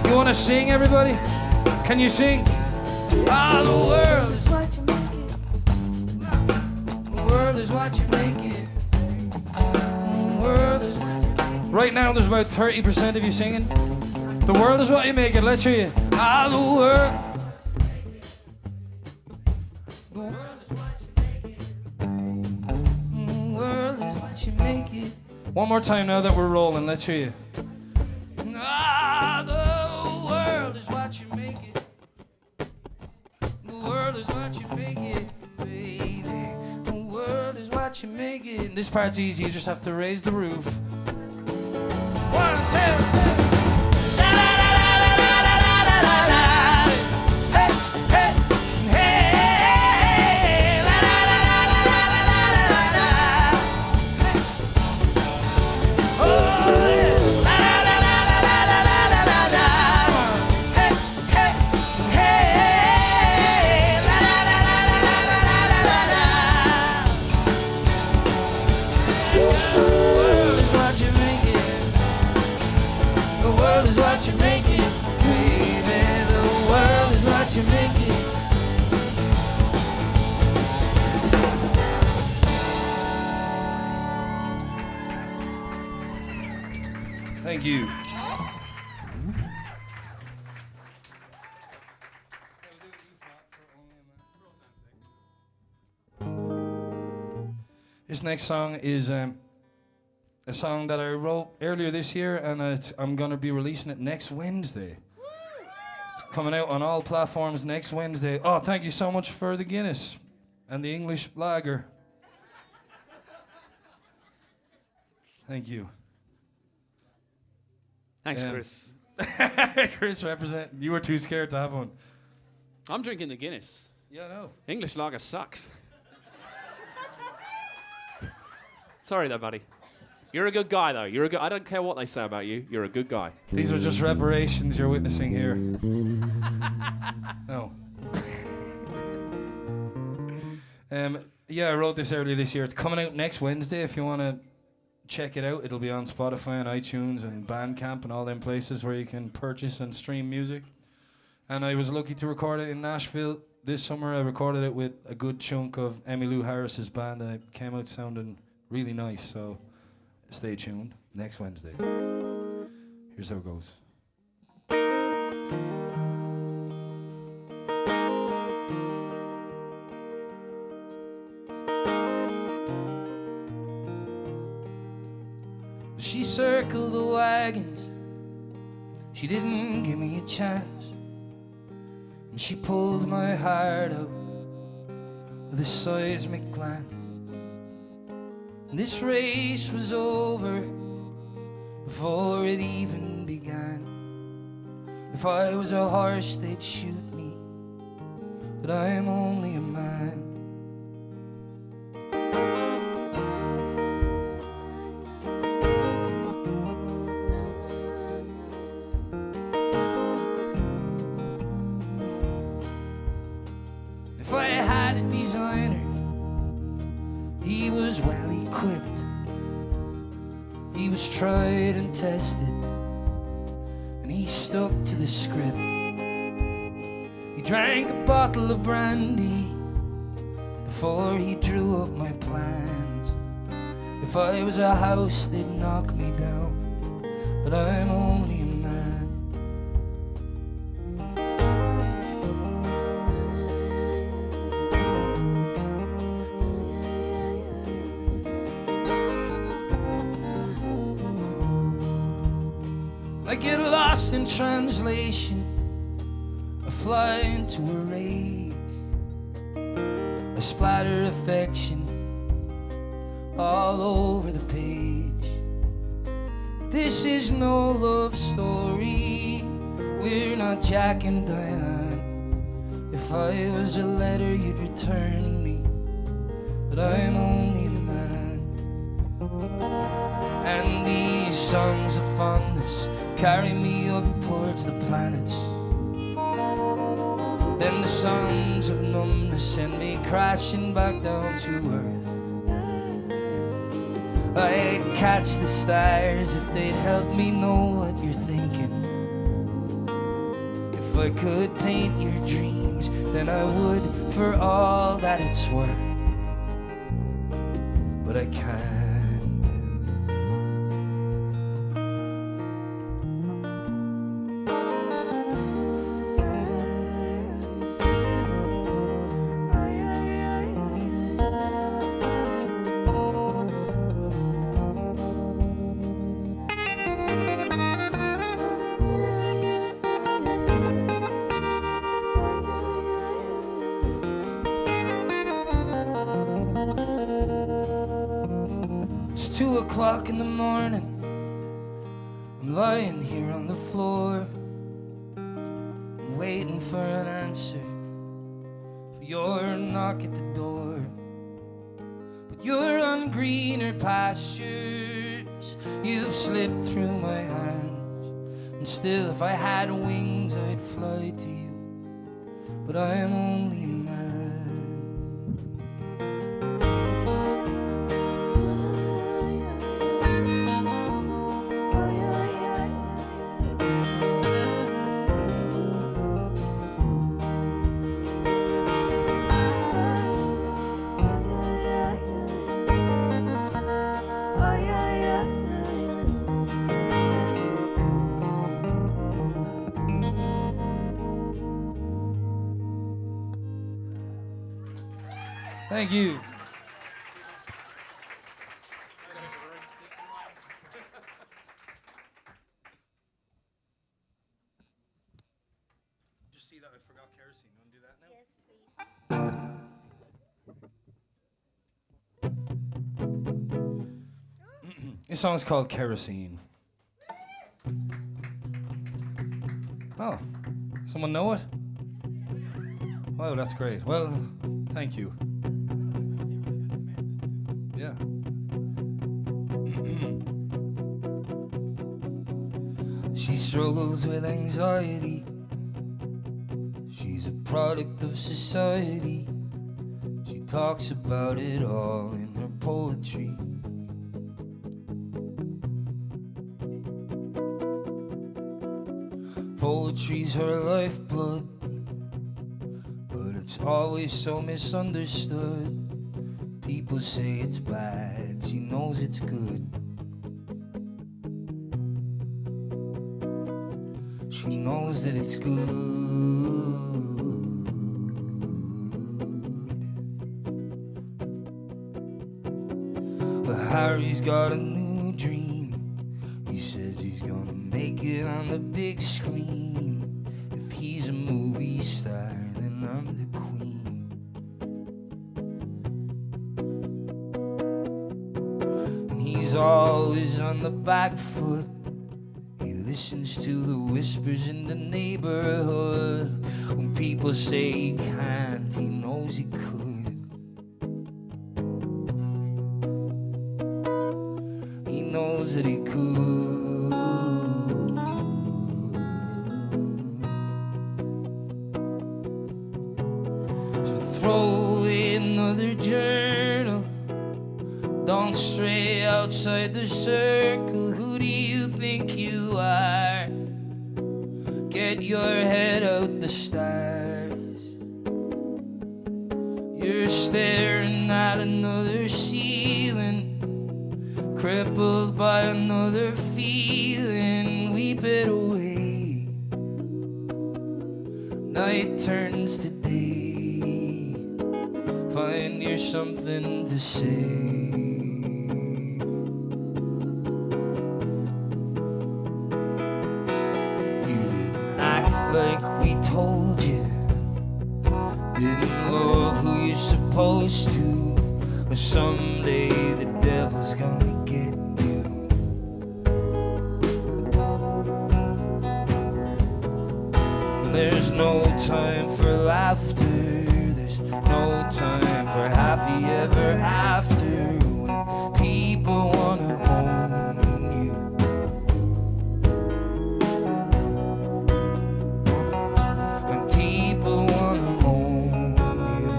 You wanna sing, everybody? Can you sing? Ah, the world is what you make it. The world is what you make it. The world is what you make it. Right now, there's about 30% of you singing. The world is what you make it. Let's hear you. Ah, the world. The world is what you make it. The world is what you make it. One more time now that we're rolling. Let's hear you. Ah, the world is what you make it. The world is what you make it, baby. The world is what you make it. This part's easy, you just have to raise the roof. 1, 2, 3. You make it. Thank you. This next song is a song that I wrote earlier this year, and I'm going to be releasing it next Wednesday. It's coming out on all platforms next Wednesday. Oh, thank you so much for the Guinness and the English lager. Thank you. Thanks, Chris. Chris, represent. You were too scared to have one. I'm drinking the Guinness. Yeah, no. English lager sucks. Sorry though, buddy. You're a good guy, though. I don't care what they say about you. You're a good guy. These are just reparations you're witnessing here. No. Yeah, I wrote this earlier this year. It's coming out next Wednesday. If you want to check it out, it'll be on Spotify and iTunes and Bandcamp and all them places where you can purchase and stream music. And I was lucky to record it in Nashville this summer. I recorded it with a good chunk of Emmylou Harris's band, and it came out sounding really nice. So stay tuned next Wednesday. Here's how it goes. She circled the wagons. She didn't give me a chance. And she pulled my heart out with a seismic glance. And this race was over before it even began. If I was a horse, they'd shoot me, but I'm only a man. If I had a designer, he was well equipped. He was tried and tested, and he stuck to the script. He drank a bottle of brandy before he drew up my plans. If I was a house, they'd knock me down, but I'm only a man. I get lost in translation. I fly into a rage. I splatter affection all over the page. This is no love story. We're not Jack and Diane. If I was a letter, you'd return me, but I'm only a man. And these songs of fondness carry me up towards the planets. Then the songs of numbness send me crashing back down to earth. I'd catch the stars if they'd help me know what you're thinking. If I could paint your dreams, then I would for all that it's worth. But I can't. It's 2 o'clock in the morning. I'm lying here on the floor. I'm waiting for an answer, for your knock at the door. But you're on greener pastures. You've slipped through my hands. And still, if I had wings, I'd fly to you. But I am only a man. Thank you. Just see that I forgot kerosene. You want to do that now? Yes, please. This song's called Kerosene. Oh, someone know it? Oh, that's great. Well, thank you. Yeah. She struggles with anxiety. She's a product of society. She talks about it all in her poetry. Poetry's her lifeblood, but it's always so misunderstood. People say it's bad, she knows it's good. She knows that it's good. But Harry's got a new dream. He says he's gonna make it on the big screen. If he's a movie star, then I'm the queen. He's always on the back foot. He listens to the whispers in the neighborhood. When people say he can't, he knows he could. He knows that he could. So throw away another journal. Don't stray outside the circle. Who do you think you are? Get your head out the stars. You're staring at another ceiling, crippled by another feeling. Weep it away. Night turns to day. Find your something to say. like we told you. Didn't love who you're supposed to. But someday the devil's gonna get you. There's no time for laughter. There's no time for happy ever after. When people wanna own you. When people wanna own you.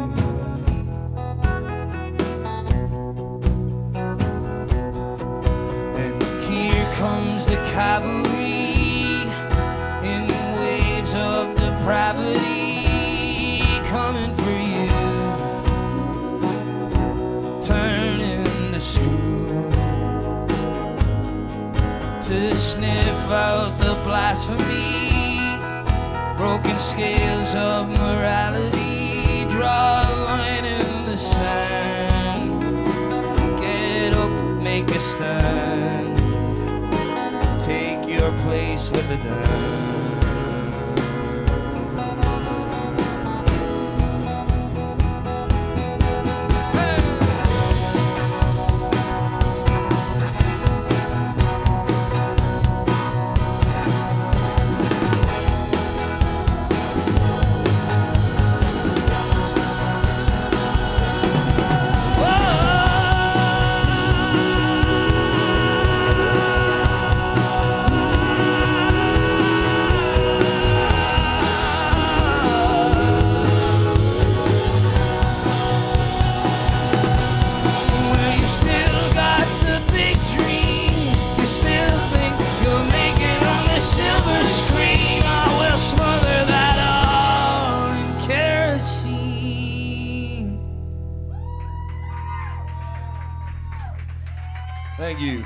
And here comes the cavalry in waves of depravity, coming for you, turning the screw to sniff out the blasphemy, broken scales of morality, draw a line in the sand, get up, make a stand, take your place with the damned. Silver screen, I will smother that all in kerosene. Thank you.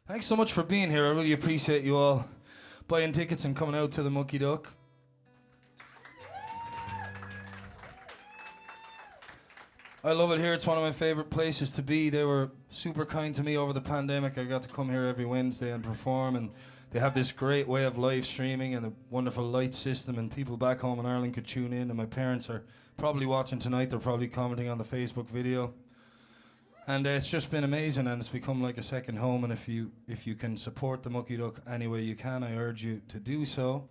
Thanks so much for being here. I really appreciate you all buying tickets and coming out to the Monkey Duck. I love it here. It's one of my favorite places to be. They were super kind to me over the pandemic. I got to come here every Wednesday and perform, and they have this great way of live streaming and a wonderful light system, and people back home in Ireland could tune in, and my parents are probably watching tonight. They're probably commenting on the Facebook video. And it's just been amazing, and it's become like a second home, and if you can support the Mucky Duck any way you can, I urge you to do so.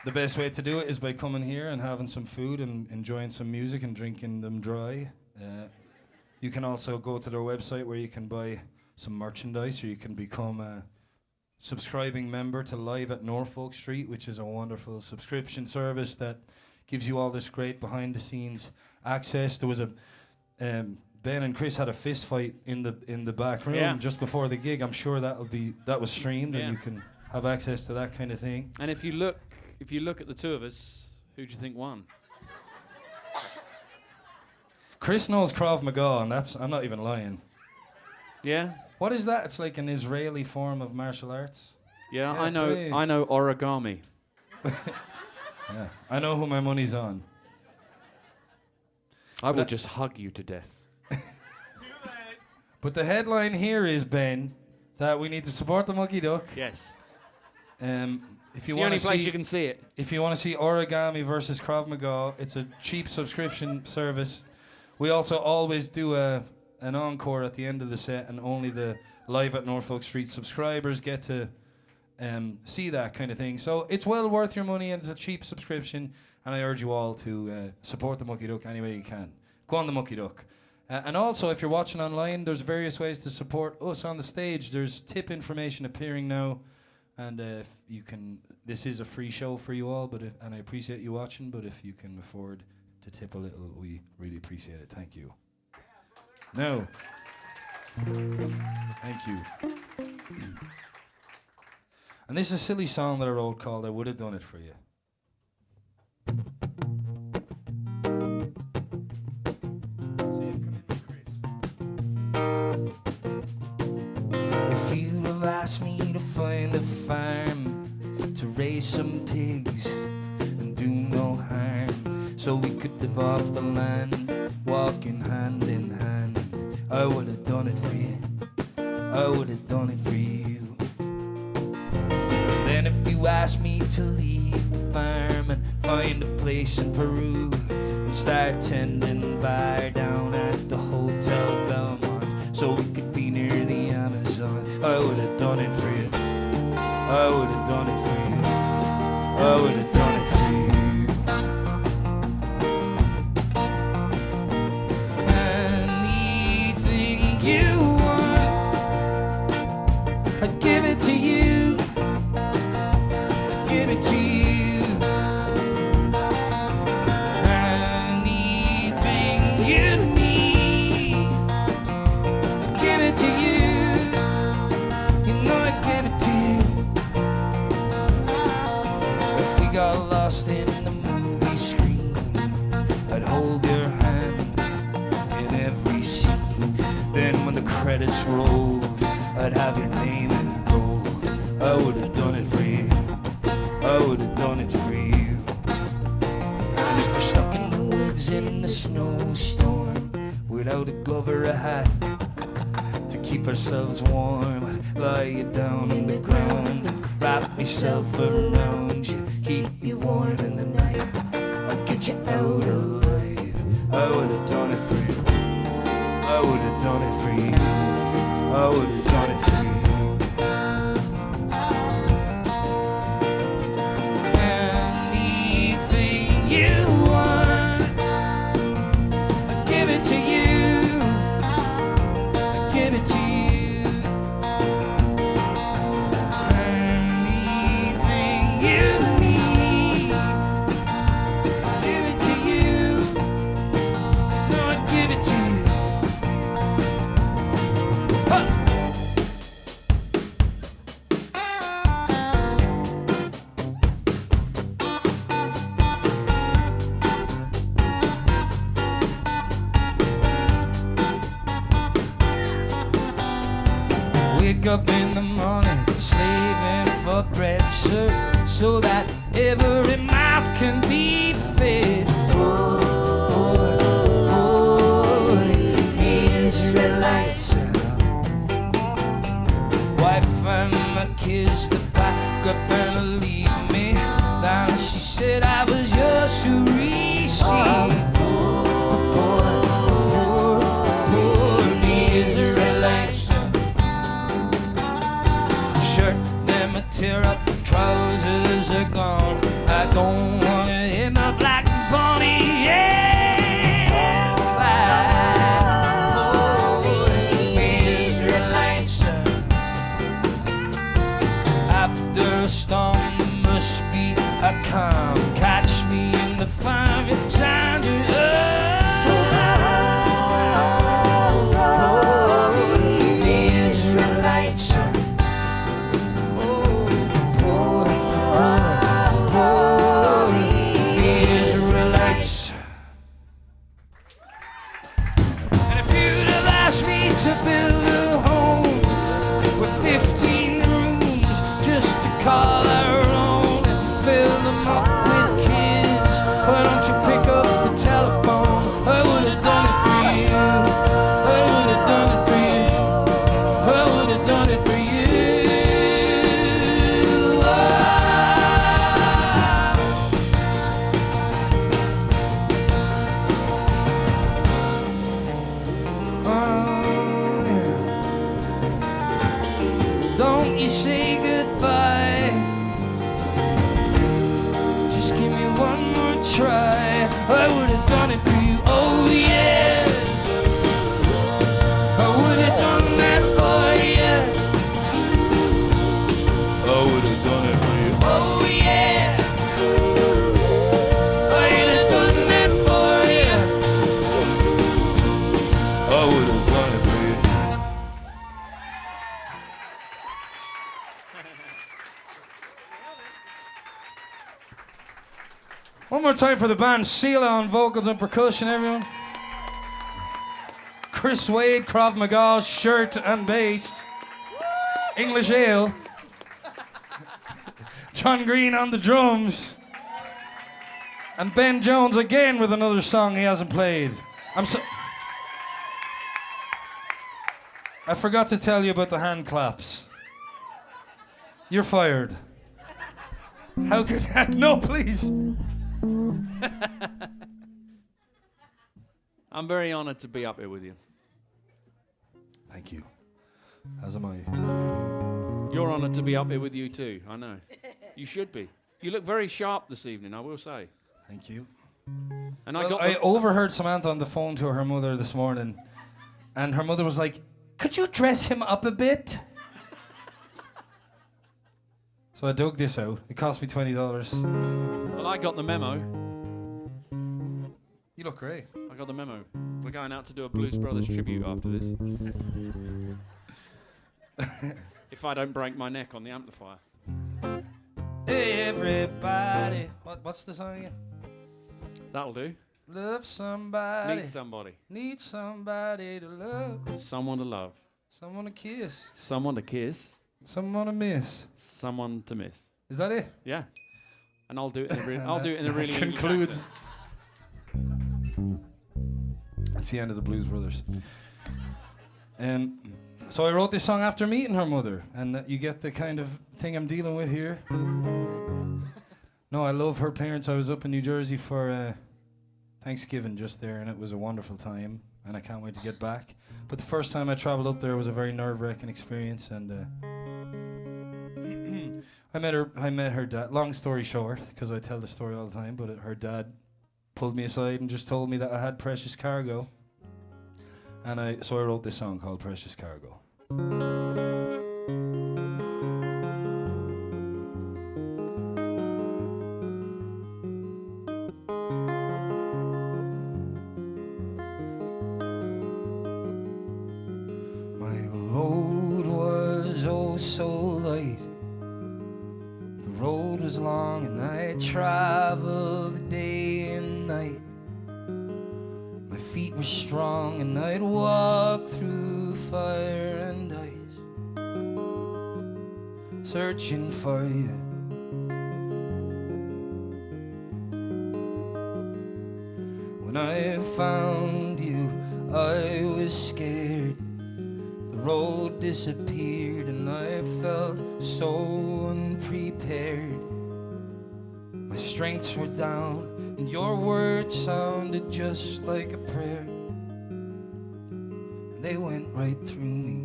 The best way to do it is by coming here and having some food and enjoying some music and drinking them dry. You can also go to their website where you can buy some merchandise, or you can become a subscribing member to Live at Norfolk Street, which is a wonderful subscription service that gives you all this great behind-the-scenes access. There was a Ben and Chris had a fist fight in the back room just before the gig. I'm sure that was streamed, and you can have access to that kind of thing. And if you look at the two of us, who do you think won? Chris knows Krav Maga, and I'm not even lying. Yeah? What is that? It's like an Israeli form of martial arts. Yeah, I know origami. Yeah, I know who my money's on. I will just hug you to death. But the headline here is, Ben, that we need to support the Mucky Duck. Yes. If you It's the want only to place see, you can see it. if you want to see origami versus Krav Maga, it's a cheap subscription service. We also always do an encore at the end of the set, and only the Live at Norfolk Street subscribers get to see that kind of thing. So it's well worth your money, and it's a cheap subscription, and I urge you all to support the Mucky Duck any way you can. Go on the Mucky Duck. And also, if you're watching online, there's various ways to support us on the stage. There's tip information appearing now, and if you can, this is a free show for you all, and I appreciate you watching, but if you can afford to tip a little, we really appreciate it. Thank you. No. Thank you. And this is a silly song that I wrote called I Would Have Done It For You. If you'd have asked me to find a farm to raise some pigs and do no harm, so we could live off the land, walking hand in hand. I would have done it for you, I would have done it for you. Then if you asked me to leave the farm and find a place in Peru and start tending bar down at the Hotel Belmont, so we could be near the Amazon, I would have done it for you, I would have done it for you, I would have done it for you. Anything you want, I'd give it to you, give it to you. Anything you need, I'd give it to you, you know I'd give it to you. If we got lost in the movie screen, I'd hold your hand in every scene. Then when the credits rolled, I'd have your name in gold. I would have done it for you, I would have done it for you. And if we're stuck in the woods in a snowstorm without a glove or a hat to keep ourselves warm, I'd lie you down on the ground and wrap myself around you, keep you warm in the night, I'd get you out alive. I would have done it for you, I would have done it for you, I would have done it for you. Anything you want, I'd give it to you, I'd give it to you. Anything you need, I'd give it to you, no, I'd give it to you. Huh. Wake up in the morning, slaving for bread, sir, so that every mouth can be fed. Israelites, wife and my kids, they pack up and leave me. Then she said I was yours to receive. Israelites, shirt, them a tear up, trousers are gone. I don't wanna end up like Bonnie and Clyde. Oh, Israelites, after a storm there must be a calm. Catch me in the fire, it's time to Israelites. To build a home with 15 rooms just to call our own and fill them up with kids. Why don't you pick up the telephone? I would have done it for you, I would have done it for you, I would have done it for you. Don't you say goodbye, just give me one more try. I would have done it for you, oh yeah, I would have done that for you, I would have done it for you, oh yeah, I would have done that for you, I would have done it for you. One more time for the band Sela on vocals and percussion, everyone. Chris Wade, Krav Maga, shirt and bass. English ale. John Green on the drums. And Ben Jones again with another song he hasn't played. I forgot to tell you about the hand claps. You're fired. How could that? No, please. I'm very honored to be up here with you. Thank you. As am I. You're honored to be up here with you too, I know. You should be. You look very sharp this evening, I will say. Thank you. And I overheard Samantha on the phone to her mother this morning, and her mother was like, "Could you dress him up a bit?" So I dug this out. It cost me $20. Well, I got the memo. You look great. I got the memo. We're going out to do a Blues Brothers tribute after this. If I don't break my neck on the amplifier. Hey, everybody. What's the song again? That'll do. Love somebody. Need somebody. Need somebody to love. Someone to love. Someone to kiss. Someone to kiss. Someone to miss. Someone to miss. Is that it? Yeah. And I'll do it in a really English concludes. accent. That's the end of the Blues Brothers. So I wrote this song after meeting her mother, and you get the kind of thing I'm dealing with here. No, I love her parents. I was up in New Jersey for Thanksgiving just there, and it was a wonderful time, and I can't wait to get back. But the first time I traveled up there was a very nerve-wracking experience, and I met her dad. Long story short, because I tell the story all the time, but her dad pulled me aside and just told me that I had precious cargo. And so I wrote this song called Precious Cargo. My load was oh so light. The road was long and I traveled day and night. My feet were strong and I'd walk through fire and ice, searching for you. When I found you, I was scared. The road disappeared and I felt so unprepared. My strengths were down and your words sounded just like a prayer. And they went right through me.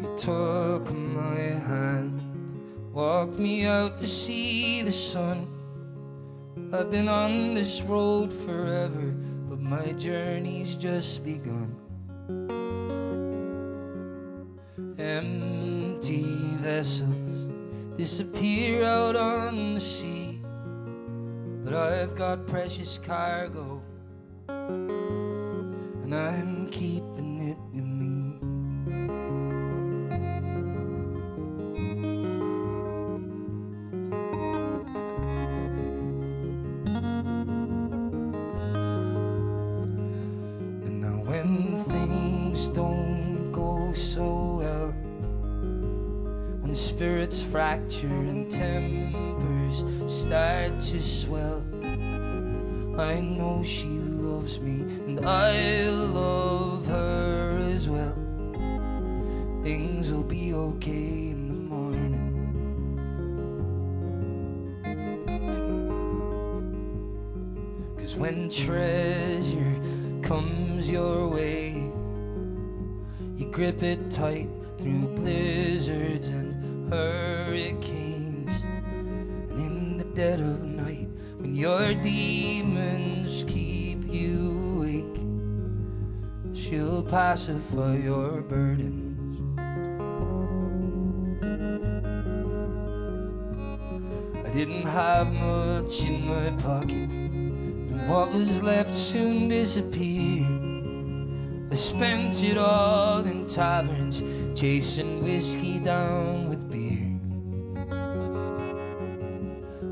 You took my hand, walked me out to see the sun. I've been on this road forever, but my journey's just begun. Empty vessels disappear out on the sea, but I've got precious cargo, and I'm keeping it with me. And now when things don't go so well, when spirits fracture and tempers start to swell, I know she loves me and I love her as well. Things will be okay in the morning. Cause when treasure comes your way, you grip it tight through blizzards and hurricanes. And in the dead of night, when your demons keep you awake, she'll pacify your burdens. I didn't have much in my pocket, and what was left soon disappeared. I spent it all in taverns, chasing whiskey down with beer,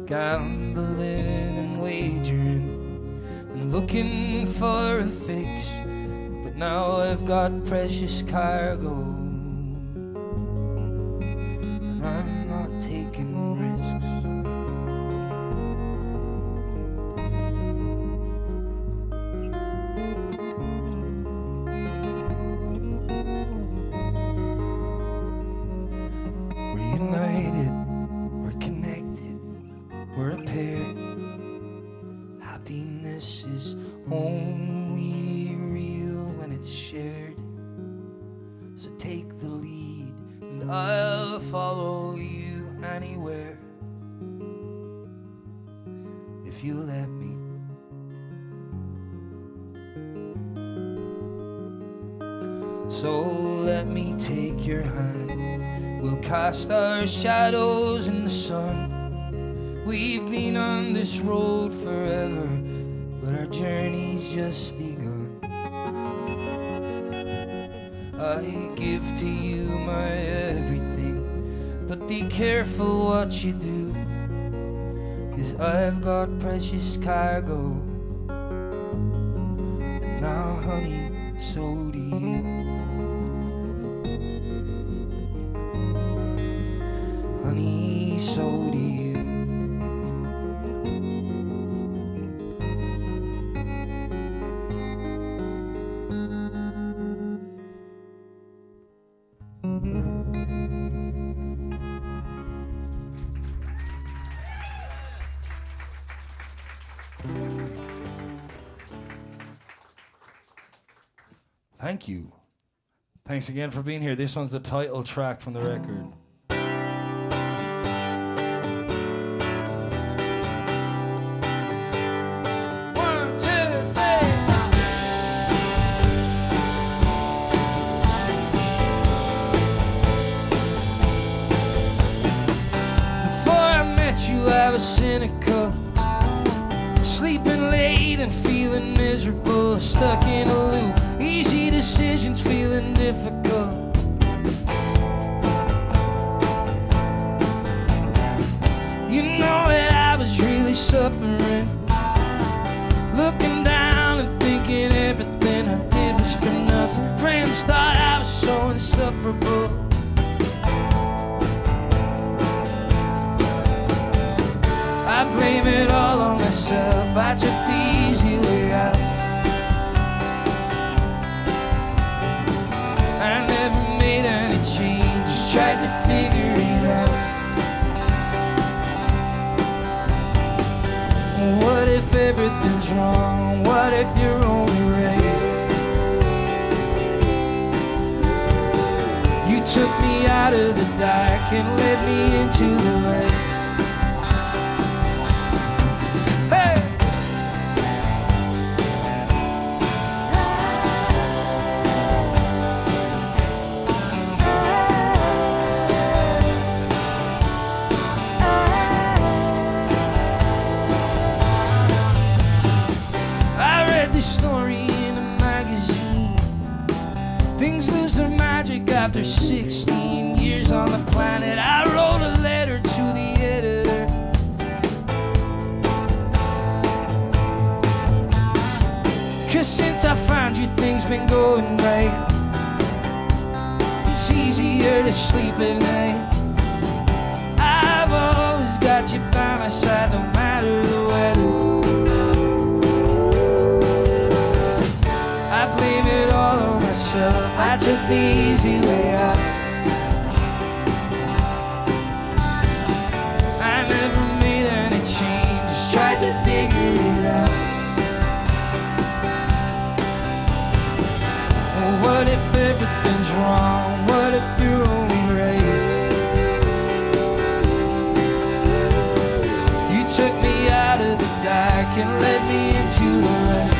gambling and wagering and looking for a fix. But Now I've got precious cargo, and I'm not taking risks. We're united, we're connected, we're a pair. Happiness is only real when it's shared. So take the lead, and I'll follow you anywhere, if you let me. So let me take your hand, we'll cast our shadows in the sun. We've been on this road forever, but our journey's just begun. I give to you my everything, but be careful what you do, 'cause I've got precious cargo, and now honey, so do you. Honey, so do you. Thank you. Thanks again for being here. This one's the title track from the record. One, two, three. Before I met you, I was cynical, sleeping late and feeling miserable, stuck in a loop, easy decisions feeling difficult. You know that I was really suffering, looking down and thinking everything I did was for nothing. Friends thought I was so insufferable. I blame it all on myself, I took the easy way out. I never made any changes, tried to figure it out. What if everything's wrong? What if you're only right? You took me out of the dark and led me into the light. Story in a magazine, things lose their magic after 16 years on the planet. I wrote a letter to the editor, 'cause since I found you, things been going right. It's easier to sleep at night. I've always got you by my side, no matter the weather. I blame it all on myself, I took the easy way out. I never made any changes, tried to figure it out. Well, what if everything's wrong? What if you're only right? You took me out of the dark and led me into the light.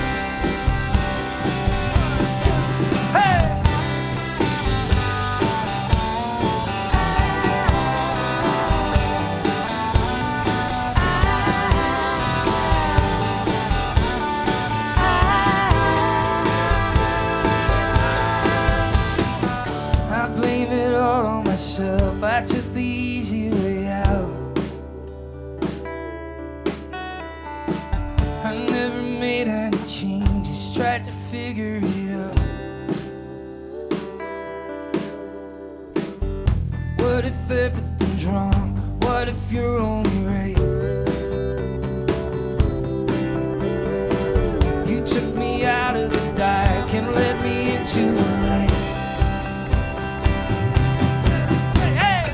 I took the easy way out. I never made any changes, tried to figure it out. What if everything's wrong? What if you're only right? You took me out of the dark and led me into the light. Hey, hey!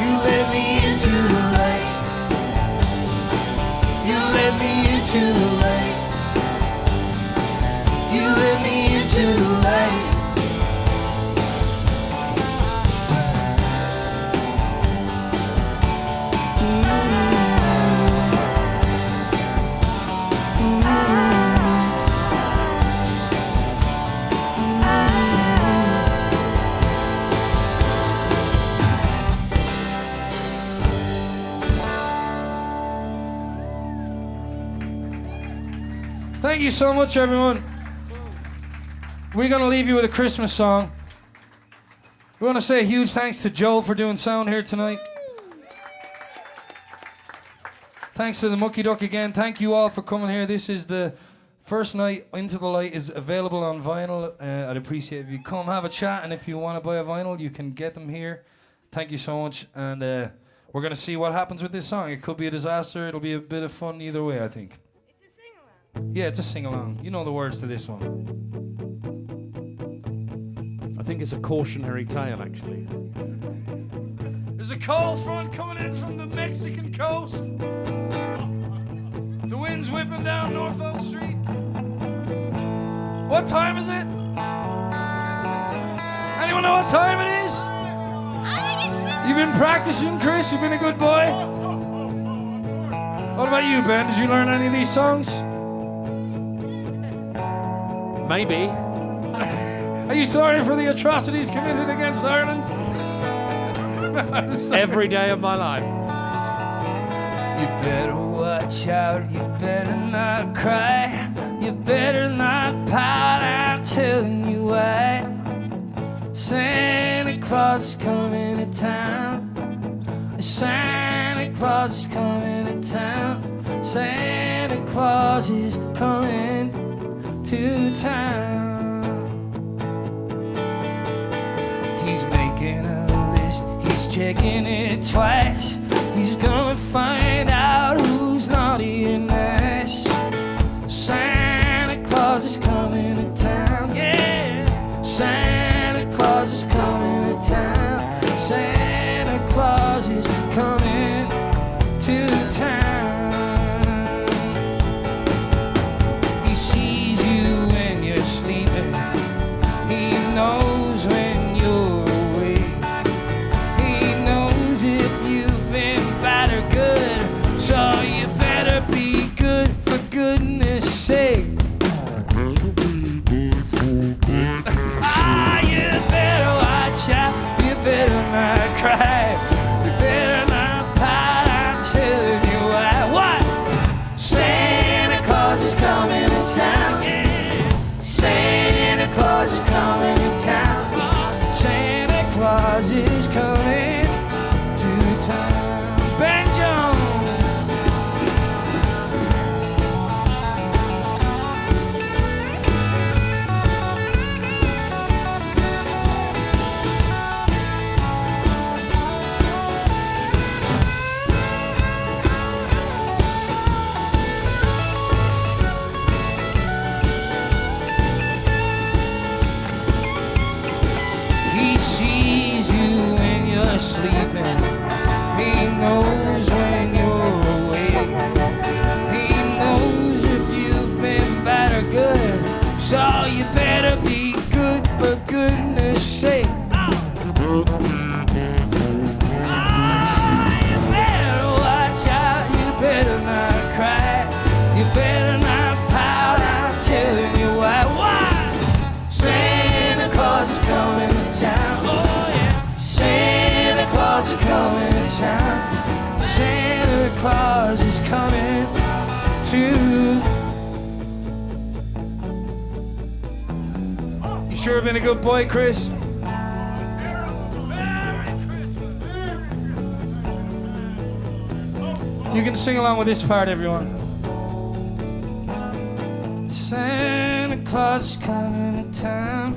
You led me into the light. You led me into the light. You led me into the light. Thank you so much, everyone. We're going to leave you with a Christmas song. We want to say a huge thanks to Joel for doing sound here tonight. Thanks to the Mucky Duck again. Thank you all for coming here. This is the first night. Into the Light is available on vinyl. I'd appreciate if you come have a chat, and if you want to buy a vinyl, you can get them here. Thank you so much, and we're going to see what happens with this song. It could be a disaster. It'll be a bit of fun either way, I think. Yeah, it's a sing-along. You know the words to this one. I think it's a cautionary tale, actually. There's a cold front coming in from the Mexican coast. The wind's whipping down Norfolk Street. What time is it? Anyone know what time it is? You've been practicing, Chris? You've been a good boy? What about you, Ben? Did you learn any of these songs? Maybe. Are you sorry for the atrocities committed against Ireland? Every day of my life. You better watch out, you better not cry, you better not pout, I'm telling you why. Santa Claus is coming to town. Santa Claus is coming to town. Santa Claus is coming to town. He's making a list, he's checking it twice. He's gonna find out who's naughty and nice. Santa Claus is coming to town, yeah. Santa Claus is coming to town. Santa Claus is coming to town. He sees you when you're sleeping. He knows when you're awake. He knows if you've been bad or good. So you better be good for goodness sake. You better watch out. You better not cry. You better not pout. I'm telling you why. What? Santa Claus is coming to town. Yeah. Santa Claus is coming to town. Santa Claus is coming to town. Ben Jones. Sleeping, he knows when you're awake. He knows if you've been bad or good. So you better be good for goodness sake. You better watch out. You better not cry. You better not pout. I'm telling you why. Why? Santa Claus is coming to town. Oh yeah. Santa Claus is coming to town. Santa Claus is coming to. You sure have been a good boy, Chris? You can sing along with this part, everyone. Santa Claus is coming to town.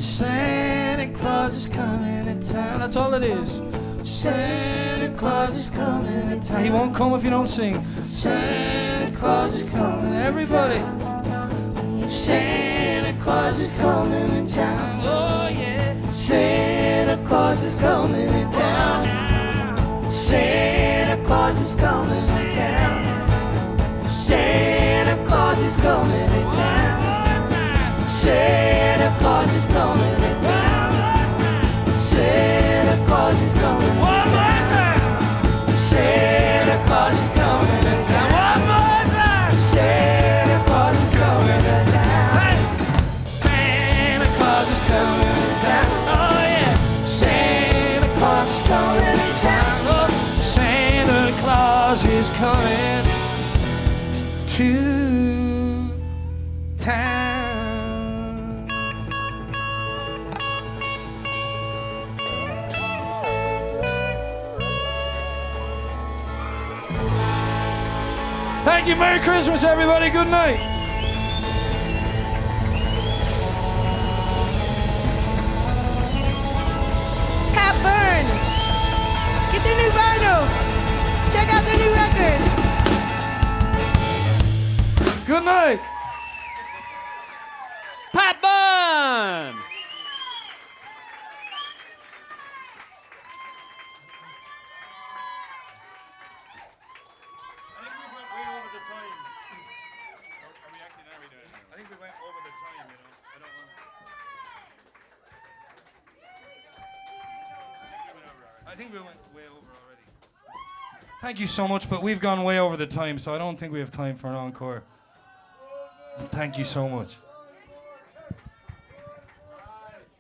Santa Claus is coming to town. That's all it is. Santa Claus is coming to town. He won't come if you don't sing. Santa Claus is coming. Everybody. Santa Claus is coming to town. Oh yeah. Santa Claus is coming to town. Santa Claus is coming to town. Santa Claus is coming to town. Santa Claus is coming to town. Santa Claus is coming to town. Santa Claus is coming to town. One more time. Santa Claus is coming to town. Santa Claus is coming to town. Oh yeah. Santa Claus is coming to town. Oh, Santa Claus is coming to town. Thank you. Merry Christmas, everybody. Good night. Pat Byrne. Get their new vinyl. Check out their new record. Good night. Pat Byrne! I think we went way over the time. Are we acting? Are we doing it? I think we went over the time, you know. I don't know. I think we went way over already. Thank you so much, but we've gone way over the time, so I don't think we have time for an encore. Thank you so much.